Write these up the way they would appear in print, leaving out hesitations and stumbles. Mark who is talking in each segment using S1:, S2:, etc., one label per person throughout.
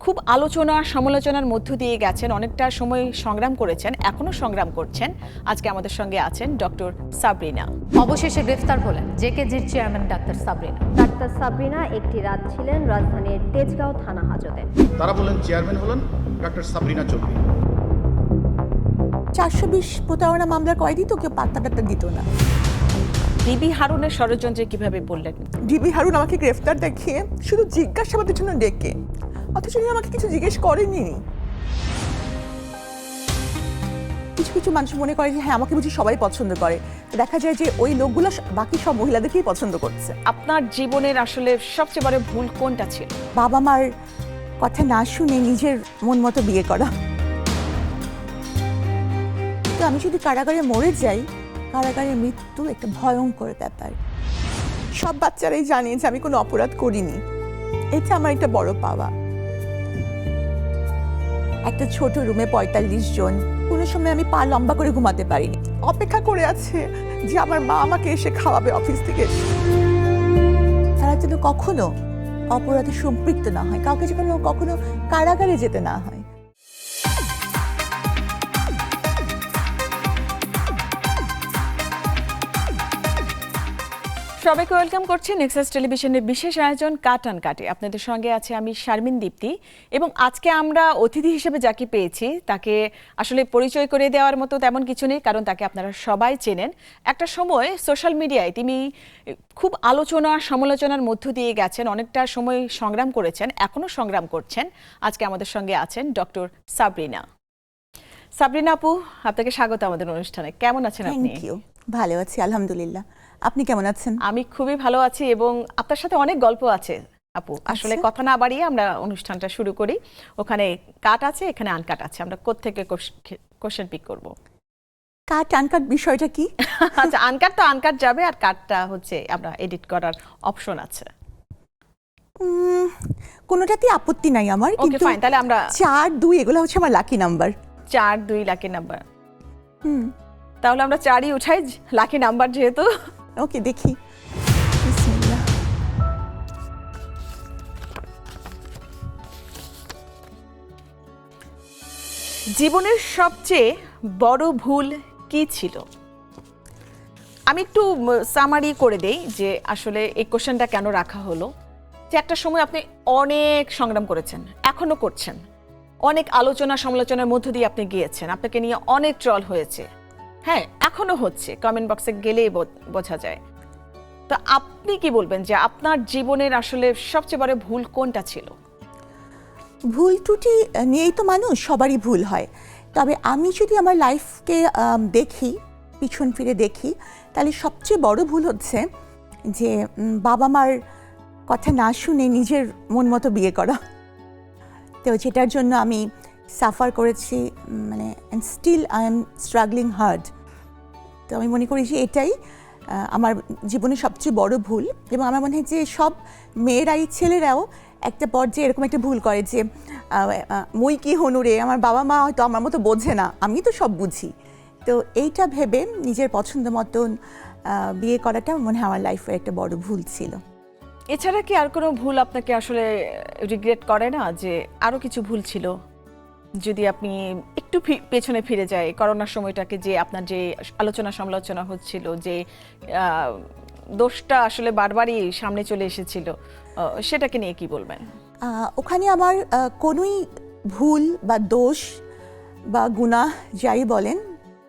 S1: খুব আলোচনা সমালোচনার মধ্য দিয়ে গেছেন, অনেকটা সময় সংগ্রাম করেছেন, এখনো সংগ্রাম করছেন। আজকে আমাদের সঙ্গে আছেন ডক্টর সাবরিনা।
S2: অবশেষে গ্রেফতার হলেন জেকেজির chairman doctor Sabrina.
S3: Doctor Sabrina একটি রাত ছিলেন রাজধানীর তেজগাঁও থানা হাজতে।
S4: তারা বলেন চেয়ারম্যান হলেন ডক্টর সাবরিনা চৌধুরী।
S5: 420 প্রতারণা মামলার কয়েদি তো কেউ পাত্তা দিত না।
S1: ডিবি হারুনের ষড়যন্ত্রে কিভাবে বললেন?
S5: ডিবি হারুন আমাকে গ্রেফতার দেখিয়ে শুধু জিজ্ঞাসাবাদের জন্য ডেকে, অথচ উনি আমাকে কিছু জিজ্ঞেস করেনি। কিছু কিছু মানুষ মনে করে যে হ্যাঁ আমাকে বুঝি সবাই পছন্দ করে, দেখা যায় যে ওই লোকগুলো বাকি সব মহিলাদেরকেই পছন্দ করছে।
S1: আপনার জীবনের আসলে সবচেয়ে বড় ভুল কোনটা ছিল?
S5: বাবা মার কথা না শুনে নিজের মন মতো বিয়ে করা। তো আমি যদি কারাগারে মরে যাই, কারাগারের মৃত্যু একটা ভয়ঙ্কর ব্যাপার। সব বাচ্চারাই জানে যে আমি কোনো অপরাধ করিনি, এটা আমার একটা বড় পাওয়া। একটা ছোট রুমে 45 জন, কোনো সময় আমি পা লম্বা করে ঘুমাতে পারিনি, অপেক্ষা করে আছে যে আমার মা আমাকে এসে খাওয়াবে অফিস থেকে এসে। তারা যেন কখনো অপরাধে সম্পৃক্ত না হয়, কাউকে যেন কখনো কারাগারে যেতে না হয়।
S1: সবাইকে ওয়েলকাম করছি নেক্সাস টেলিভিশনের বিশেষ আয়োজন কাট অন কাটে। আপনাদের সঙ্গে আছে আমি শারমিন দীপ্তি, এবং আজকে আমরা অতিথি হিসেবে যাকে পেয়েছি তাকে আসলে পরিচয় করে দেওয়ার মতো তেমন কিছু নেই, কারণ তাকে আপনারা সবাই চেনেন। একটা সময় সোশ্যাল মিডিয়ায় তিনি খুব আলোচনা সমালোচনার মধ্য দিয়ে গেছেন, অনেকটা সময় সংগ্রাম করেছেন, এখনো সংগ্রাম করছেন। আজকে আমাদের সঙ্গে আছেন ডক্টর সাবরিনা। সাবরিনা আপু, আপনাকে স্বাগত আমাদের অনুষ্ঠানে। কেমন আছেন আপনি?
S5: থ্যাংক ইউ, ভালো আছি আলহামদুলিল্লাহ। আপনি কেমন আছেন?
S1: আমি খুবই ভালো আছি, এবং আপনার সাথে অনেক গল্প আছে আপু। আসলে কথা না বাড়িয়ে আমরা অনুষ্ঠানটা শুরু করি। ওখানে কাট আছে, এখানে আনকাট আছে। আমরা কোত্থেকে কোশ্চেন পিক করব?
S5: কাট আনকাট বিষয়টা কি?
S1: আচ্ছা, আনকাট তো আনকাট যাবে, আর কাটটা হচ্ছে আমরা এডিট করার অপশন আছে।
S5: কোনোটাতেই আপত্তি নাই আমার,
S1: ওকে
S5: কিন্তু
S1: ফাইন, তাহলে আমরা
S5: 4, 2 এগুলো হচ্ছে আমার লাকি নাম্বার।
S1: 4, 2 lucky number. তাহলে আমরা 4ই উঠাই, লাকি নাম্বার যেহেতু।
S5: ওকে, দেখি। বিসমিল্লাহ।
S1: জীবনের সবচেয়ে বড় ভুল কি ছিল? আমি একটু সামারি করে দেই যে আসলে এই কোশ্চেনটা কেন রাখা হলো। যে একটা সময় আপনি অনেক সংগ্রাম করেছেন, এখনো করছেন, অনেক আলোচনা সমালোচনার মধ্য দিয়ে আপনি গিয়েছেন, আপনাকে নিয়ে অনেক ট্রল হয়েছে, হ্যাঁ এখনো হচ্ছে, কমেন্ট বক্সে গেলেই বোঝা যায়। তো আপনি কি বলবেন যে আপনার জীবনের আসলে সবচেয়ে বড় ভুল কোনটা ছিল?
S5: ভুল ত্রুটি নিয়েই তো মানুষ, সবারই ভুল হয়। তবে আমি যদি আমার লাইফকে দেখি, পিছন ফিরে দেখি, তাহলে সবচেয়ে বড় ভুল হচ্ছে যে বাবা মার কথা না শুনে নিজের মন মতো বিয়ে করা। তো যেটার জন্য আমি সাফার করেছি, মানে still I am struggling hard. তো আমি মনে করি যে এটাই আমার জীবনের সবচেয়ে বড় ভুল। এবং আমার মনে হয় যে সব মেয়েরাই, ছেলেরাও একটা পর্যায়ে এরকম একটা ভুল করে যে মই কি হনুরে, আমার বাবা মা হয়তো আমার মতো বোঝে না, আমি তো সব বুঝি। তো এইটা ভেবে নিজের পছন্দ মতন বিয়ে করাটা মনে হয় আমার লাইফের একটা বড় ভুল ছিল।
S1: এছাড়া কি আর কোনো ভুল আপনাকে আসলে রিগ্রেট করে না, যে আরো কিছু ভুল ছিল? যদি আপনি একটু পেছনে ফিরে যায়, করোনার সময়টাকে, যে আপনার যে আলোচনা সমালোচনা হচ্ছিল, যে দোষটা আসলে বারবারই সামনে চলে এসেছিল, সেটাকে নিয়ে কি বলবেন?
S5: ওখানে আমার কোনোই ভুল বা দোষ বা গুনাহ যাই বলেন,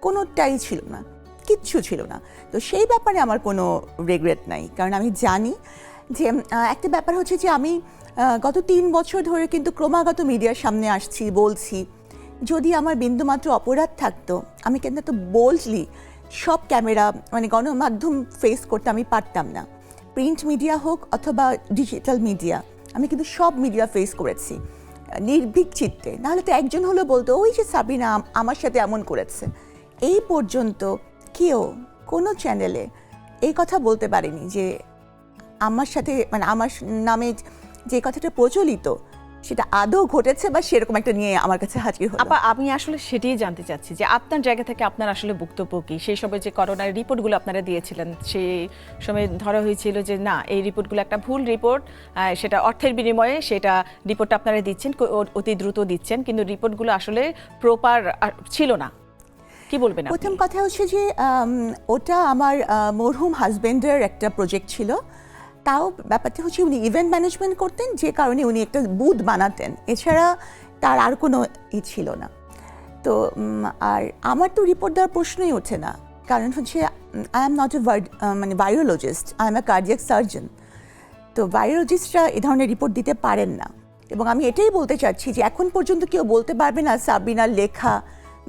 S5: কোনোটাই ছিল না, কিচ্ছু ছিল না। তো সেই ব্যাপারে আমার কোনো রিগ্রেট নাই, কারণ আমি জানি যে একটা ব্যাপার হচ্ছে যে আমি গত 3 বছর ধরে কিন্তু ক্রমাগত মিডিয়ার সামনে আসছি, বলছি। যদি আমার বিন্দুমাত্র অপরাধ থাকতো, আমি কিন্তু এত বোল্ডলি সব ক্যামেরা, মানে গণমাধ্যম ফেস করতে আমি পারতাম না। প্রিন্ট মিডিয়া হোক অথবা ডিজিটাল মিডিয়া, আমি কিন্তু সব মিডিয়া ফেস করেছি নির্ভীক চিত্তে। নাহলে তো একজন হলো বলতো ওই যে সাবরিনা আমার সাথে এমন করেছে। এই পর্যন্ত কেউ কোনো চ্যানেলে এই কথা বলতে পারেনি যে আমার সাথে, মানে আমার নামে যে কথাটা প্রচলিত সেটা আদৌ ঘটেছে বা সেরকম একটা নিয়ে আমার কাছে হাজির হলো।
S1: আপা আমি আসলে সেটাই জানতে চাচ্ছি যে আপনার জায়গা থেকে আপনার আসলে বক্তব্য কি সেই সময় যে করোনার রিপোর্টগুলো আপনারা দিয়েছিলেন সেই সময় ধরা হয়েছিল যে না এই রিপোর্টগুলো একটা ভুল রিপোর্ট, সেটা অর্থের বিনিময়ে সেটা রিপোর্টটা আপনারা দিচ্ছেন অতি দ্রুত দিচ্ছেন, কিন্তু রিপোর্টগুলো আসলে প্রপার ছিল না, কি বলবেন আপনি?
S5: প্রথম কথা হচ্ছে যে ওটা আমার মরহুম হাজবেন্ডের একটা প্রজেক্ট ছিল। তাও ব্যাপারটা হচ্ছে উনি ইভেন্ট ম্যানেজমেন্ট করতেন, যে কারণে উনি একটা বুথ বানাতেন, এছাড়া তার আর কোনো ছিল না। তো আর আমার তো রিপোর্ট দেওয়ার প্রশ্নই ওঠে না, কারণ হচ্ছে আই এম নট এ মানে virologist, I M A cardiac surgeon. তো ভাইরোলজিস্টরা এ ধরনের রিপোর্ট দিতে পারেন না। এবং আমি এটাই বলতে চাচ্ছি যে এখন পর্যন্ত কেউ বলতে পারবে না সাবরিনার লেখা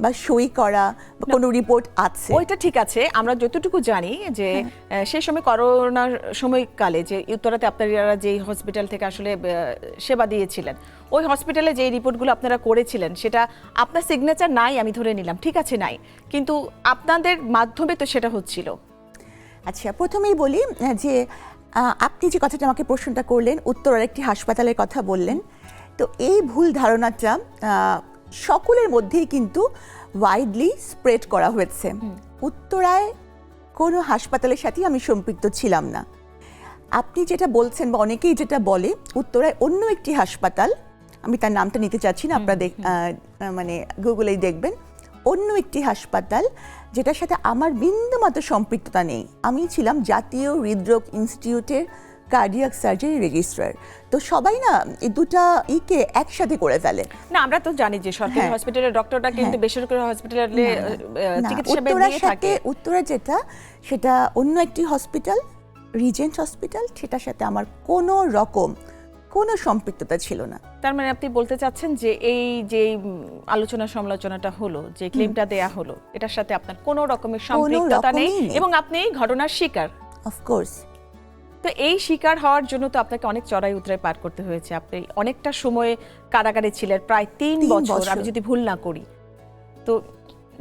S5: বা সই করা বা কোনো রিপোর্ট আছে।
S1: ওইটা ঠিক আছে, আমরা যতটুকু জানি যে সেই সময় করোনার সময়কালে যে উত্তরাতে আপনারা যে হসপিটাল থেকে আসলে সেবা দিয়েছিলেন, ওই হসপিটালে যে রিপোর্টগুলো আপনারা করেছিলেন সেটা আপনার সিগনেচার নাই, আমি ধরে নিলাম, ঠিক আছে নাই, কিন্তু আপনাদের মাধ্যমে তো সেটা হচ্ছিল।
S5: আচ্ছা, প্রথমেই বলি যে আপনি যে কথাটা আমাকে প্রশ্নটা করলেন, উত্তরার একটি হাসপাতালের কথা বললেন, তো এই ভুল ধারণাটা সকলের মধ্যেই কিন্তু ওয়াইডলি স্প্রেড করা হয়েছে। উত্তরায় কোনো হাসপাতালের সাথেই আমি সম্পৃক্ত ছিলাম না। আপনি যেটা বলছেন বা অনেকেই যেটা বলে, উত্তরায় অন্য একটি হাসপাতাল, আমি তার নামটা নিতে চাচ্ছি না, আপনারা মানে গুগলেই দেখবেন, অন্য একটি হাসপাতাল যেটার সাথে আমার বিন্দুমাত্র সম্পৃক্ততা নেই। আমি ছিলাম জাতীয় হৃদরোগ ইনস্টিটিউটের কার্ডিয়াক সার্জারি রেজিস্ট্রার। তো সবাই না এই দুটা ইকে একসাথে করে ফেলে।
S1: না, আমরা তো জানি যে সরকারি হসপিটালের ডক্টরটা কিন্তু বেসরকারি হসপিটালে চিকিৎসা দিয়ে থাকে।
S5: উত্তরা যেটা, সেটা অন্য একটি হসপিটাল, রিজেন্ট হসপিটাল, সেটার সাথে আমার কোনো রকম কোনো সম্পৃক্ততা ছিল না।
S1: তার মানে আপনি বলতে চাচ্ছেন যে এই যে আলোচনা সমালোচনাটা হলো, যে ক্লেমটা দেয়া হলো, এটার সাথে আপনার কোনো রকমের সম্পৃক্ততা নেই এবং আপনি এই ঘটনার শিকার।
S5: অফকোর্স।
S1: তো এই শিকার হওয়ার জন্য তো আপনাকে অনেক চড়াই উতরাই পার করতে হয়েছে। আপনি অনেকটা সময় কারাগারে ছিলেন, প্রায় 3 বছর, আমি যদি ভুল না করি। তো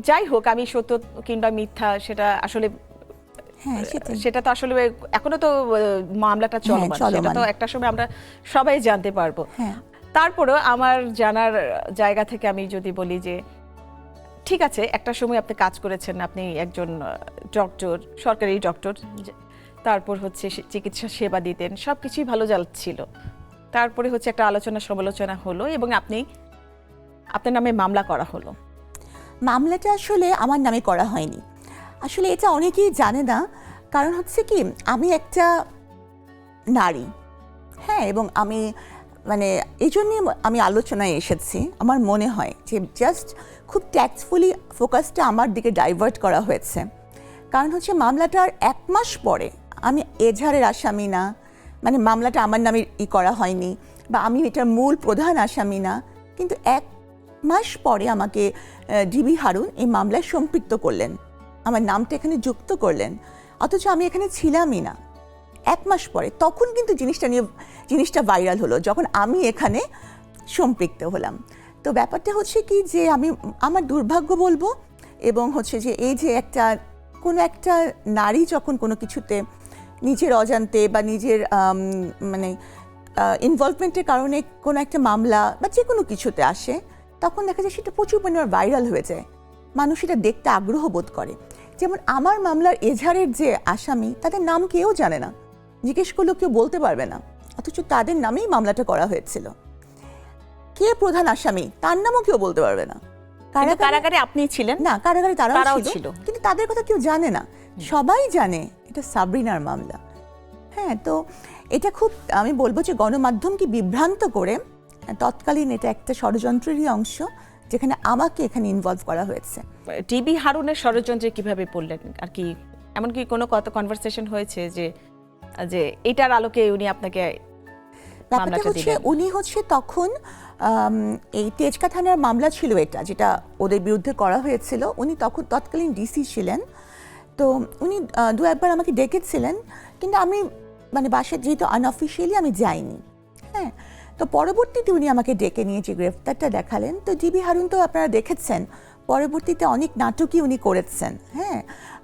S1: যাই হোক, আমি সত্য কিংবা মিথ্যা সেটা আসলে সেটা তো আসলে এখনো তো মামলাটা চলমান, সেটা তো একটা সময় আমরা সবাই জানতে পারবো। তারপরেও আমার জানার জায়গা থেকে আমি যদি বলি যে ঠিক আছে, একটা সময় আপনি কাজ করেছেন, আপনি একজন ডক্টর, সরকারি ডক্টর, তারপর হচ্ছে চিকিৎসা সেবা দিতেন, সব কিছুই ভালো যাচ্ছিল। তারপরে হচ্ছে একটা আলোচনা সমালোচনা হলো এবং আপনার নামে মামলা করা হলো।
S5: মামলাটা আসলে আমার নামে করা হয়নি, আসলে এটা অনেকেই জানে না। কারণ হচ্ছে কি, আমি একটা নারী, হ্যাঁ, এবং আমি মানে এই জন্যই আমি আলোচনায় এসেছি। আমার মনে হয় যে জাস্ট খুব ট্যাক্টফুলি ফোকাসটা আমার দিকে ডাইভার্ট করা হয়েছে। কারণ হচ্ছে মামলাটার 1 মাস পরে, আমি এজাহারের আসামি না, মানে মামলাটা আমার নামে করা হয়নি বা আমি এটার মূল প্রধান আসামি না, কিন্তু 1 মাস পরে আমাকে ডিবি হারুন এই মামলায় সম্পৃক্ত করলেন, আমার নামটা এখানে যুক্ত করলেন, অথচ আমি এখানে ছিলামই না। 1 মাস পরে তখন কিন্তু জিনিসটা ভাইরাল হলো, যখন আমি এখানে সম্পৃক্ত হলাম। তো ব্যাপারটা হচ্ছে কি যে আমার দুর্ভাগ্য বলবো, এবং হচ্ছে যে এই যে কোনো একটা নারী যখন কোনো কিছুতে নিজের অজান্তে বা নিজের মানে ইনভলভমেন্টের কারণে কোনো একটা মামলা বা যে কোনো কিছুতে আসে, তখন দেখা যায় সেটা প্রচুর পরিমাণে ভাইরাল হয়ে যায়, মানুষ এটা দেখতে আগ্রহ বোধ করে। যেমন আমার মামলার এজাহারের যে আসামি, তাদের নাম কেউ জানে না, জিজ্ঞেস করলেও কেউ বলতে পারবে না, অথচ তাদের নামেই মামলাটা করা হয়েছিল। কে প্রধান আসামি তার নামও কেউ বলতে পারবে না।
S1: কারাগারে আপনি ছিলেন
S5: না, কারাগারে তারাও
S1: ছিল,
S5: কিন্তু তাদের কথা কেউ জানে না। সবাই জানে এটা সাবরিনার মামলা। হ্যাঁ, তো এটা খুব, আমি বলবো যে গণমাধ্যমকে বিভ্রান্ত করে তৎকালীন এটা একটা ষড়যন্ত্রেরই অংশ, যেখানে আমাকে এখানে ইনভলভ করা হয়েছে।
S1: ডিবি হারুনের ষড়যন্ত্রে কিভাবে পড়লেন আর কি, এমনকি কোনো কনভারসেশন হয়েছে যে এটার আলোকে উনি আপনাকে
S5: ব্যাপারটা হচ্ছে, উনি হচ্ছে তখন এই তেজকা থানার মামলা ছিল এটা, যেটা ওদের বিরুদ্ধে করা হয়েছিল। উনি তখন তৎকালীন ডিসি ছিলেন। তো উনি 2-1 আমাকে ডেকেছিলেন, কিন্তু আমি মানে বাসায় যেহেতু আনঅফিসিয়ালি আমি যাইনি। হ্যাঁ, তো পরবর্তীতে উনি আমাকে ডেকে নিয়ে যে গ্রেফতারটা দেখালেন। তো ডিবি হারুন তো আপনারা দেখেছেন, পরবর্তীতে অনেক নাটকই উনি করেছেন। হ্যাঁ,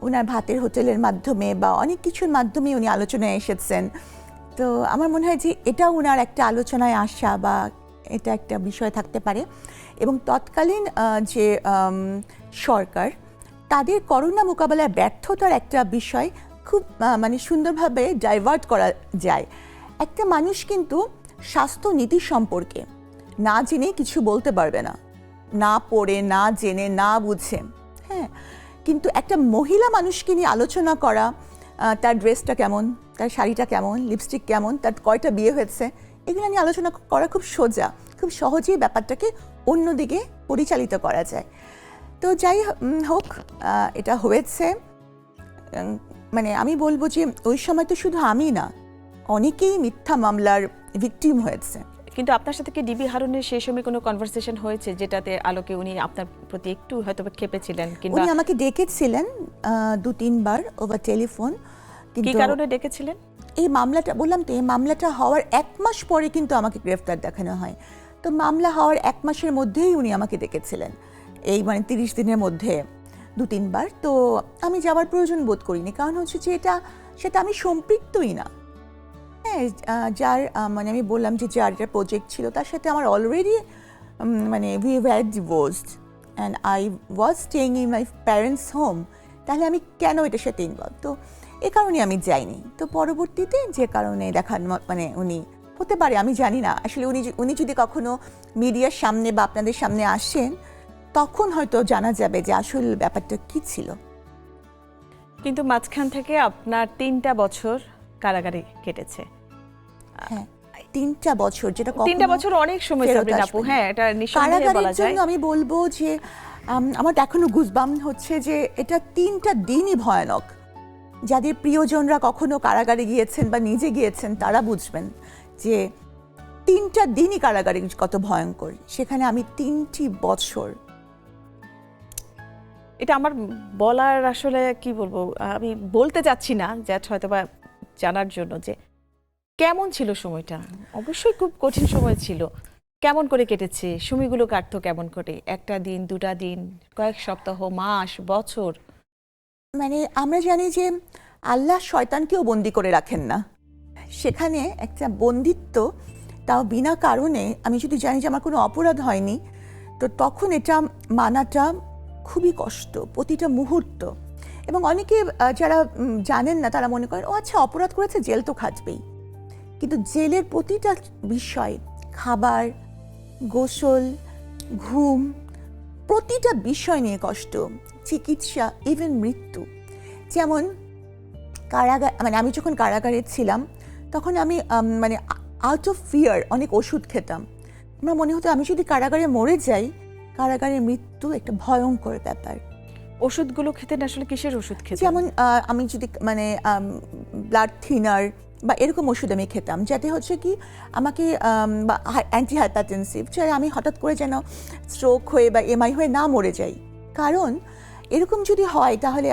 S5: ওনার ভাতের হোটেলের মাধ্যমে বা অনেক কিছুর মাধ্যমে উনি আলোচনায় এসেছেন। তো আমার মনে হয় যে এটা ওনার একটা আলোচনায় আসা বা এটা একটা বিষয় থাকতে পারে। এবং তৎকালীন যে সরকার, তাদের করোনা মোকাবেলায় ব্যর্থতার একটা বিষয় খুব মানে সুন্দরভাবে ডাইভার্ট করা যায়। একটা মানুষ কিন্তু স্বাস্থ্য নীতি সম্পর্কে না জেনে কিছু বলতে পারবে না, না পড়ে, না জেনে, না বুঝে। হ্যাঁ, কিন্তু একটা মহিলা মানুষকে নিয়ে আলোচনা করা, তার ড্রেসটা কেমন, তার শাড়িটা কেমন, লিপস্টিক কেমন, তার কয়টা বিয়ে হয়েছে, এগুলো নিয়ে আলোচনা করা খুব সোজা, খুব সহজেই ব্যাপারটাকে অন্যদিকে পরিচালিত করা যায়। তো যাই হোক, এটা হয়েছে। মানে আমি বলবো যে ওই সময় তো শুধু আমি না, অনেকেই মিথ্যা মামলার ভিকটিম হয়েছে।
S1: কিন্তু আপনার সাথে কি ডিবি হারুনের সেই সময় কোনো কনভারসেশন হয়েছে যেটাতে আলোকে উনি আপনার প্রতি একটু হয়তো ক্ষেপেছিলেন, কিংবা
S5: উনি আমাকে ডেকেছিলেন 2-3 বার ওভার টেলিফোন।
S1: কি কারণে ডেকেছিলেন?
S5: এই মামলাটা, বললাম তো, এই মামলাটা হওয়ার 1 মাস পরে কিন্তু আমাকে গ্রেফতার দেখানো হয়। তো মামলা হওয়ার 1 মাসের মধ্যেই উনি আমাকে ডেকেছিলেন, এই মানে 30 দিনের মধ্যে 2-3 বার। তো আমি যাওয়ার প্রয়োজন বোধ করিনি, কারণ হচ্ছে যে সেটা আমি সম্পৃক্তই না। হ্যাঁ, যার মানে আমি বললাম যে যার একটা প্রজেক্ট ছিল তার সাথে আমার অলরেডি মানে we were divorced and I was staying in my parents home. তাহলে আমি কেন এটার সাথে ইনভলভ? তো এ কারণে আমি যাইনি। তো পরবর্তীতে যে কারণে মানে উনি, হতে পারে আমি জানি না আসলে, উনি যদি কখনো মিডিয়ার সামনে বা আপনাদের সামনে আসেন, তখন হয়তো জানা যাবে যে আসল ব্যাপারটা কি ছিল।
S1: কিন্তু মাঝখান থেকে আপনার 3টা বছর কারাগারে কেটেছে।
S5: হ্যাঁ, 3টা বছর, যেটা
S1: 3টা বছর অনেক সময়
S5: ফেরত
S1: সাবরিনা আপু।
S5: আসবে না।
S1: হ্যাঁ, এটা নিঃসন্দেহে বলা
S5: কারাগারের
S1: যায়।
S5: জন্য আমি বলবো যে আমার এখনো গুজবাম হচ্ছে যে এটা 3টা দিনই ভয়ানক। যাদের প্রিয়জনরা কখনো কারাগারে গিয়েছেন বা নিজে গিয়েছেন তারা বুঝবেন যে 3টা দিনই কারাগারে কত ভয়ঙ্কর। সেখানে আমি 3টি বছর।
S1: এটা আমার বলার আসলে কি বলবো, আমি বলতে চাচ্ছি না, দ্যাট হয়তো বা জানার জন্য যে কেমন ছিল সময়টা। অবশ্যই খুব কঠিন সময় ছিল। কেমন করে কেটেছে সময়গুলো? কাটতো কেমন করে? একটা দিন, 2টা দিন, কয়েক সপ্তাহ, মাস, বছর?
S5: মানে আমরা জানি যে আল্লাহ শয়তানকেও বন্দি করে রাখেন না। সেখানে একটা বন্দিত্ব, তাও বিনা কারণে, আমি যদি জানি যে আমার কোনো অপরাধ হয়নি, তো তখন এটা মানাটা খুবই কষ্ট, প্রতিটা মুহূর্ত। এবং অনেকে যারা জানেন না তারা মনে করেন ও আচ্ছা অপরাধ করেছে, জেল তো খাটবেই। কিন্তু জেলের প্রতিটা বিষয়, খাবার, গোসল, ঘুম, প্রতিটা বিষয় নিয়ে কষ্ট, চিকিৎসা, ইভেন মৃত্যু। যেমন কারাগার, মানে আমি যখন কারাগারে ছিলাম তখন আমি মানে আউট অফ ফিয়ার অনেক ওষুধ খেতাম। আমার মনে হতো আমি যদি কারাগারে মরে যাই, কারাগারের মৃত্যু একটা ভয়ঙ্কর ব্যাপার।
S1: ওষুধগুলো খেতেন আসলে কিসের ওষুধ খেতেন?
S5: যেমন আমি যদি মানে ব্লাড থিনার বা এরকম ওষুধ আমি খেতাম, যাতে হচ্ছে কি আমাকে অ্যান্টি হাইপারটেনসিভ, চাই আমি হঠাৎ করে যেন স্ট্রোক হয়ে বা এমআই হয়ে না মরে যাই। কারণ এরকম যদি হয় তাহলে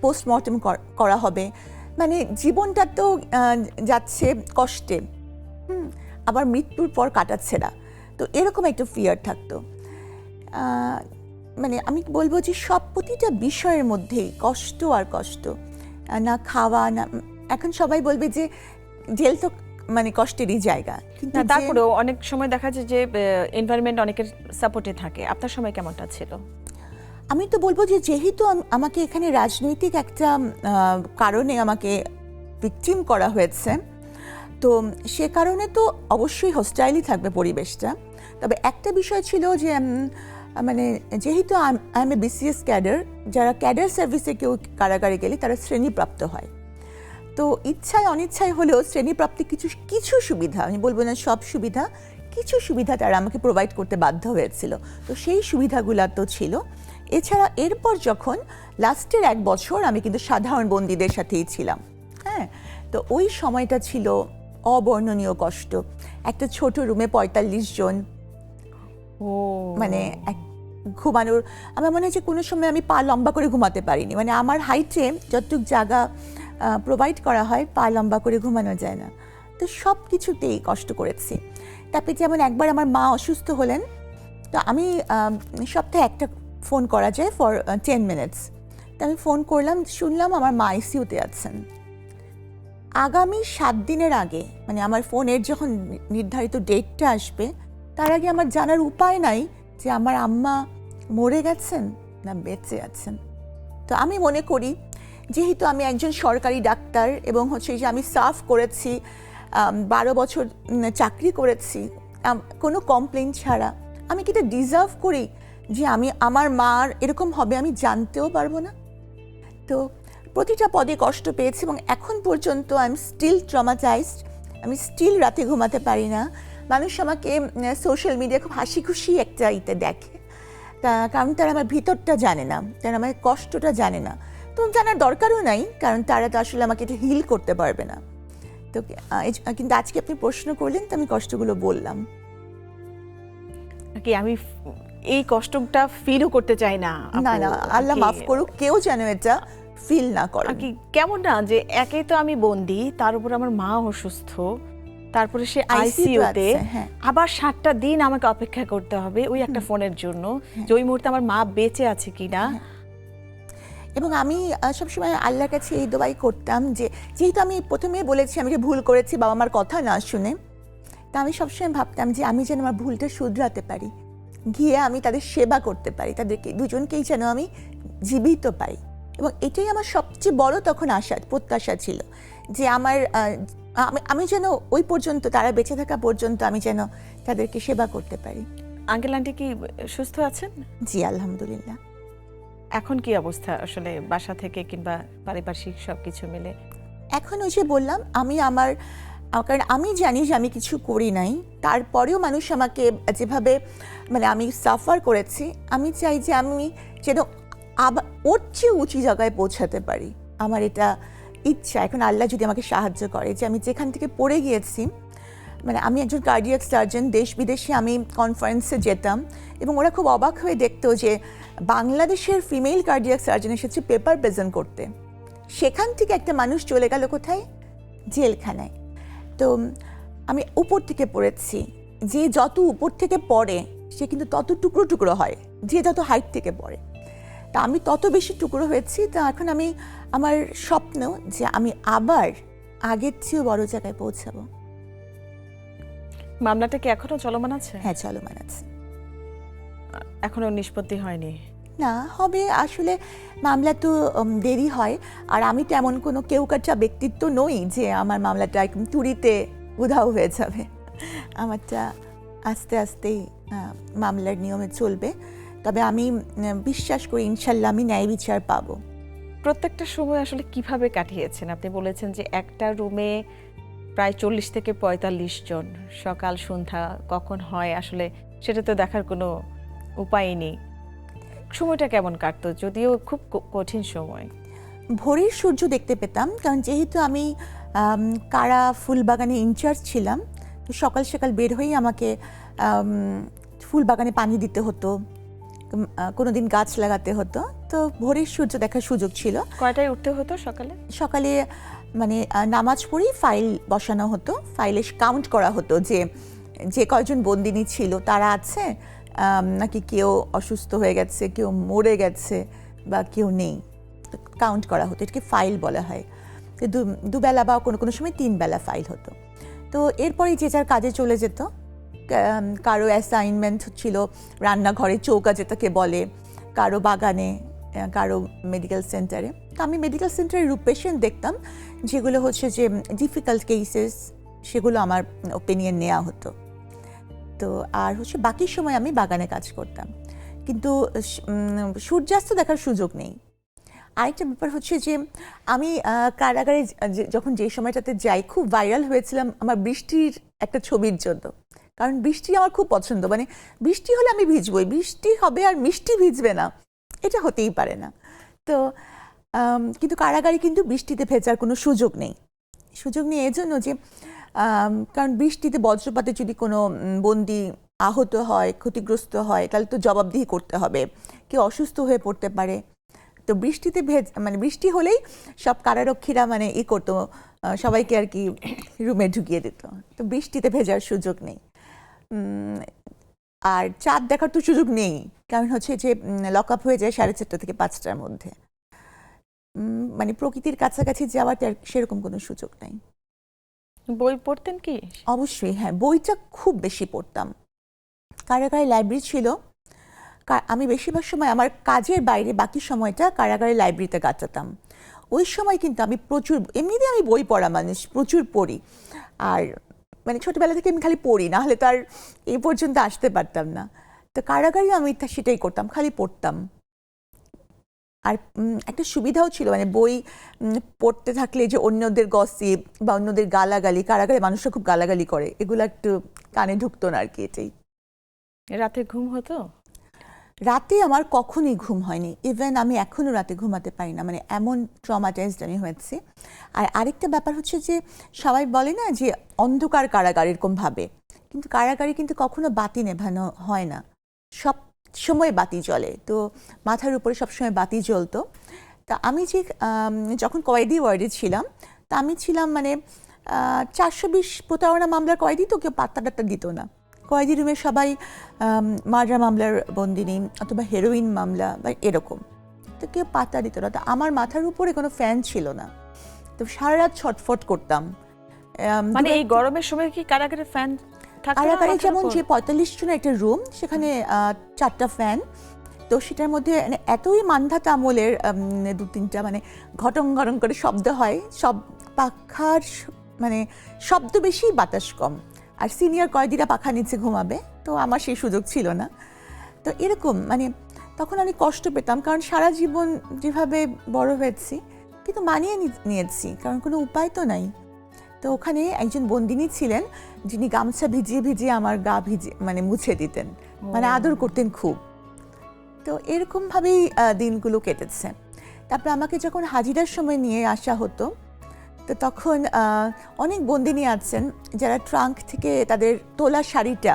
S5: পোস্টমর্টেম করা হবে, মানে জীবনটা তো যাচ্ছে কষ্টে, আবার মৃত্যুর পর কাটাচ্ছে না। তো এরকম একটা ফিয়ার থাকতো। মানে আমি বলবো যে সব প্রতিটা বিষয়ের মধ্যেই কষ্ট আর কষ্ট, না খাওয়া না। এখন সবাই বলবে যে জেল তো মানে কষ্টেরই জায়গা, কিন্তু
S1: তারপরেও অনেক সময় দেখা যায় যে এনভায়রনমেন্ট অনেকের সাপোর্টে থাকে। আপনার সময় কেমনটা ছিল?
S5: আমি তো বলবো যে যেহেতু আমাকে এখানে রাজনৈতিক একটা কারণে আমাকে ভিকটিম করা হয়েছে, তো সে কারণে তো অবশ্যই হোস্টাইলই থাকবে পরিবেশটা। তবে একটা বিষয় ছিল যে মানে যেহেতু I M A BCS cadre, যারা ক্যাডার সার্ভিসে কেউ কারাগারে গেলে তারা শ্রেণীপ্রাপ্ত হয়। তো ইচ্ছায় অনিচ্ছায় হলেও শ্রেণীপ্রাপ্তি কিছু সুবিধা, আমি বলবো না সব সুবিধা, কিছু সুবিধা তারা আমাকে প্রোভাইড করতে বাধ্য হয়েছিল। তো সেই সুবিধাগুলো তো ছিল। এছাড়া এরপর যখন লাস্টের 1 বছর আমি কিন্তু সাধারণ বন্দীদের সাথেই ছিলাম। হ্যাঁ, তো ওই সময়টা ছিল অবর্ণনীয় কষ্ট। একটা ছোট রুমে 45 জন, মানে ঘুমানোর, আমার মনে হচ্ছে কোনো সময় আমি পা লম্বা করে ঘুমাতে পারিনি। মানে আমার হাইটে যতটুকু জায়গা প্রোভাইড করা হয়, পা লম্বা করে ঘুমানো যায় না। তো সব কিছুতেই কষ্ট করেছি। তারপরে যেমন একবার আমার মা অসুস্থ হলেন, তো আমি সপ্তাহে একটা ফোন করা যায় ফর 10 মিনিটস। তো আমি ফোন করলাম, শুনলাম আমার মা আইসিইউতে আছেন। আগামী 7 দিনের আগে, মানে আমার ফোনের যখন নির্ধারিত ডেটটা আসবে, তার আগে আমার জানার উপায় নাই যে আমার আম্মা মরে গেছেন না বেঁচে আছেন। তো আমি মনে করি যেহেতু আমি একজন সরকারি ডাক্তার এবং হচ্ছে যে আমি সার্ভ করেছি 12 বছর চাকরি করেছি কোনো কমপ্লেন ছাড়া, আমি কি এটা ডিজার্ভ করি যে আমি আমার মার এরকম হবে আমি জানতেও পারবো না? তো প্রতিটা পদে কষ্ট পেয়েছি এবং এখন পর্যন্ত আই এম স্টিল ট্রমাটাইজড। আমি স্টিল রাতে ঘুমাতে পারি না। মানুষ আমাকে সোশ্যাল মিডিয়া খুব হাসি খুশি একটা ইতে দেখে, কারণ তারা আমার ভিতরটা জানে না, তারা আমার কষ্টটা জানে না। তো জানার দরকারও নাই, কারণ তারা তো আসলে আমাকে এটা হিল করতে পারবে না। তো কিন্তু আজকে আপনি প্রশ্ন করলেন তো আমি কষ্টগুলো বললাম।
S1: কি আমি এই কষ্টটা ফিলও করতে চাই না
S5: না না, আল্লাহ মাফ করুক, কেউ যেন এটা ফিল না করে।
S1: কি কেমন না যে একে তো আমি বন্দি, তার উপর আমার মা অসুস্থ, তারপরে সে আইসিইউতে,
S5: হ্যাঁ।
S1: আবার 7টা দিন আমাকে অপেক্ষা করতে হবে ওই একটা ফোনের জন্য যে ওই মুহূর্তে আমার মা বেঁচে আছে কিনা।
S5: এবং আমি সবসময় আল্লাহর কাছে এই দোয়াই করতাম যে যেহেতু আমি প্রথমে বলেছি আমি যে ভুল করেছি বাবা মার কথা না শুনে, তা আমি সবসময় ভাবতাম যে আমি যেন আমার ভুলটা শুধরাতে পারি, গিয়ে আমি তাদের সেবা করতে পারি, তাদেরকে দুজনকেই যেন আমি জীবিত পাই। এবং এটাই আমার সবচেয়ে বড় তখন প্রত্যাশা ছিল যে আমি যেন ওই পর্যন্ত, তারা বেঁচে থাকা পর্যন্ত আমি যেন তাদেরকে সেবা করতে পারি।
S1: আঙ্কেল আন্টি কি সুস্থ আছেন?
S5: জি আলহামদুলিল্লাহ।
S1: এখন কি অবস্থা আসলে বাসা থেকে কিংবা পারিপার্শ্বিক সবকিছু মিলে?
S5: এখন ওই যে বললাম কারণ আমি জানি যে আমি কিছু করি নাই, তারপরেও মানুষ আমাকে যেভাবে আমি সাফার করেছি, আমি চাই যে আমি যেন আবার ওর চেয়ে উঁচু জায়গায় পৌঁছাতে পারি। আমার এটা ইচ্ছা। এখন আল্লাহ যদি আমাকে সাহায্য করে যে আমি যেখান থেকে পড়ে গিয়েছি, আমি একজন কার্ডিয়াক সার্জন, দেশ বিদেশে আমি কনফারেন্সে যেতাম এবং ওরা খুব অবাক হয়ে দেখতো যে বাংলাদেশের ফিমেল কার্ডিয়াক সার্জন এসেছে পেপার প্রেজেন্ট করতে, সেখান থেকে একটা মানুষ চলে গেল কোথায়? জেলখানায়। তো আমি উপর থেকে পড়েছি, যে যত উপর থেকে পড়ে সে কিন্তু তত টুকরো টুকরো হয়, যে যত হাইট থেকে পড়ে। তা আমি তত বেশি টুকরো হয়েছি। তা এখন আমার স্বপ্ন যে আমি আবার আগের চেয়েও বড় জায়গায় পৌঁছাবো।
S1: মামলাটা কি এখনো চলমান আছে?
S5: হ্যাঁ চলমান আছে।
S1: এখনো নিষ্পত্তি হয়নি?
S5: না, হবে। আসলে মামলা তো দেরি হয়, আর আমি তো এমন কোনো কেউকাটা ব্যক্তিত্ব নই যে আমার মামলাটা একদম তুড়িতে উধাও হয়ে যাবে। আমারটা আস্তে আস্তেই মামলার নিয়মে চলবে। তবে আমি বিশ্বাস করি ইনশাল্লাহ আমি ন্যায় বিচার পাবো।
S1: প্রত্যেকটা সময় আসলে কিভাবে কাটিয়েছেন? আপনি বলেছেন যে একটা রুমে প্রায় 40 থেকে 45 জন, সকাল সন্ধ্যা কখন হয় আসলে সেটা তো দেখার কোনো উপায় নেই। সময়টা কেমন কাটতো? যদিও খুব কঠিন সময়।
S5: ভোরের সূর্য দেখতে পেতাম, কারণ যেহেতু আমি কারা ফুলবাগানে ইনচার্জ ছিলাম, তো সকাল সকাল বের হয়েই আমাকে ফুলবাগানে পানি দিতে হতো, কোনোদিন গাছ লাগাতে হতো। তো ভোরের সূর্য দেখার সুযোগ ছিল।
S1: কয়টায় উঠতে হতো সকালে?
S5: সকালে নামাজ পড়েই ফাইল বসানো হতো, ফাইলে কাউন্ট করা হতো যে কয়জন বন্দিনী ছিল তারা আছে নাকি কেউ অসুস্থ হয়ে গেছে, কেউ মরে গেছে বা কেউ নেই, কাউন্ট করা হতো। এটাকে ফাইল বলা হয়। দুবেলা বা কোনো কোনো সময় 3 বেলা ফাইল হতো। তো এরপরেই যে যার কাজে চলে যেত। কারো অ্যাসাইনমেন্ট ছিল রান্নাঘরে চৌকা যেটাকে বলে, কারো বাগানে, কারো মেডিকেল সেন্টারে। তো আমি মেডিকেল সেন্টারে পেশেন্ট দেখতাম যেগুলো হচ্ছে যে ডিফিকাল্ট কেসেস, সেগুলো আমার ওপিনিয়ন নেওয়া হতো। তো আর হচ্ছে বাকি সময় আমি বাগানে কাজ করতাম, কিন্তু সূর্যাস্ত দেখার সুযোগ নেই। আরেকটা ব্যাপার হচ্ছে যে আমি কারাগারে যখন যে সময়টাতে যাই, খুব ভাইরাল হয়েছিলাম আমার বৃষ্টির একটা ছবির জন্য, কারণ বৃষ্টি আমার খুব পছন্দ। বৃষ্টি হলে আমি ভিজবই, বৃষ্টি হবে আর মিষ্টি ভিজবে না, এটা হতেই পারে না। তো কিন্তু কারাগারে কিন্তু বৃষ্টিতে ভেজার কোনো সুযোগ নেই এজন্য যে কারণ বৃষ্টিতে বজ্রপাতে যদি কোনো বন্দি আহত হয়, ক্ষতিগ্রস্ত হয়, তাহলে তো জবাবদিহি করতে হবে, কেউ অসুস্থ হয়ে পড়তে পারে। তো বৃষ্টিতে বৃষ্টি হলেই সব কারারক্ষীরা করতো, সবাইকে আর কি রুমে ঢুকিয়ে দিত। তো বৃষ্টিতে ভেজার সুযোগ নেই। আর চাঁদ দেখার তো সুযোগ নেই, কারণ হচ্ছে যে লক আপ হয়ে যায় 4:30 থেকে 5টার মধ্যে। প্রকৃতির কাছাকাছি যাওয়ার সেরকম কোনো সুযোগ নাই।
S1: বই পড়তেন কি?
S5: অবশ্যই, হ্যাঁ, বইটা খুব বেশি পড়তাম। কারাগারে লাইব্রেরি ছিল। আমি বেশিরভাগ সময় আমার কাজের বাইরে বাকি সময়টা কারাগারে লাইব্রেরিতে কাটাতাম। ওই সময় কিন্তু আমি প্রচুর, এমনিতেই আমি বই পড়া মানুষ, প্রচুর পড়ি। আর মানে ছোটবেলা থেকে আমি খালি পড়ি, না হলে তো আর এই পর্যন্ত আসতে পারতাম না। তো কারাগারে আমি সেটাই করতাম, খালি পড়তাম। আর একটা সুবিধাও ছিল, মানে বই পড়তে থাকলে যে অন্যদের গসিপ বা অন্যদের গালাগালি, কারাগারে মানুষরা খুব গালাগালি করে, এগুলো একটু কানে ঢুকতো না আর কি। এটাই।
S1: রাতে ঘুম হতো?
S5: রাতে আমার কখনোই ঘুম হয়নি, ইভেন আমি এখনও রাতে ঘুমাতে পারি না, মানে এমন ট্রমাটাইজড আমি হয়েছি। আর আরেকটা ব্যাপার হচ্ছে যে সবাই বলে না যে অন্ধকার কারাগার এরকম ভাবে, কিন্তু কারাগারে কিন্তু কখনো বাতি নেভানো হয় না, সব সময় বাতি জ্বলে। তো মাথার উপরে সবসময় বাতি জ্বলতো। তা আমি যে যখন কয়েদি ওয়ার্ডে ছিলাম, তা আমি ছিলাম মানে 420 প্রতারণা মামলার কয়েদি, তো কেউ পাত্তা টাত্তা দিত না। কয়েদি রুমে সবাই মার্ডার মামলার বন্দিনী অথবা হেরোইন মামলা বা এরকম, তো কেউ পাত্তা দিত না। তো আমার মাথার উপরে কোনো ফ্যান ছিল না, তো সারা রাত ছটফট করতাম।
S1: মানে এই গরমের সময় কি কারাগারে ফ্যান থাকতো?
S5: কারাগারে যেমন যে 45 জনের একটা রুম, সেখানে 4টা ফ্যান। তো সেটার মধ্যে মানে এতই মান্ধাতা আমলের 2-3টা মানে ঘটং ঘটং করে শব্দ হয়, সব পাখার মানে শব্দ বেশি, বাতাস কম। আর সিনিয়র কয়েদিরা পাখা নিচে ঘুমাবে, তো আমার সেই সুযোগ ছিল না। তো এরকম মানে তখন আমি কষ্ট পেতাম, কারণ সারা জীবন যেভাবে বড় হয়েছি কিন্তু মানিয়ে নিয়েছি, কারণ কোনো উপায় তো নাই। তো ওখানে একজন বন্দিনী ছিলেন যিনি গামছা ভিজিয়ে ভিজিয়ে আমার গা মানে মুছে দিতেন, মানে আদর করতেন খুব। তো এরকমভাবেই দিনগুলো কেটেছে। তারপর আমাকে যখন হাজিরার সময় নিয়ে আসা হতো, তো তখন অনেক বন্দিনী আছেন যারা ট্রাঙ্ক থেকে তাদের তোলা শাড়িটা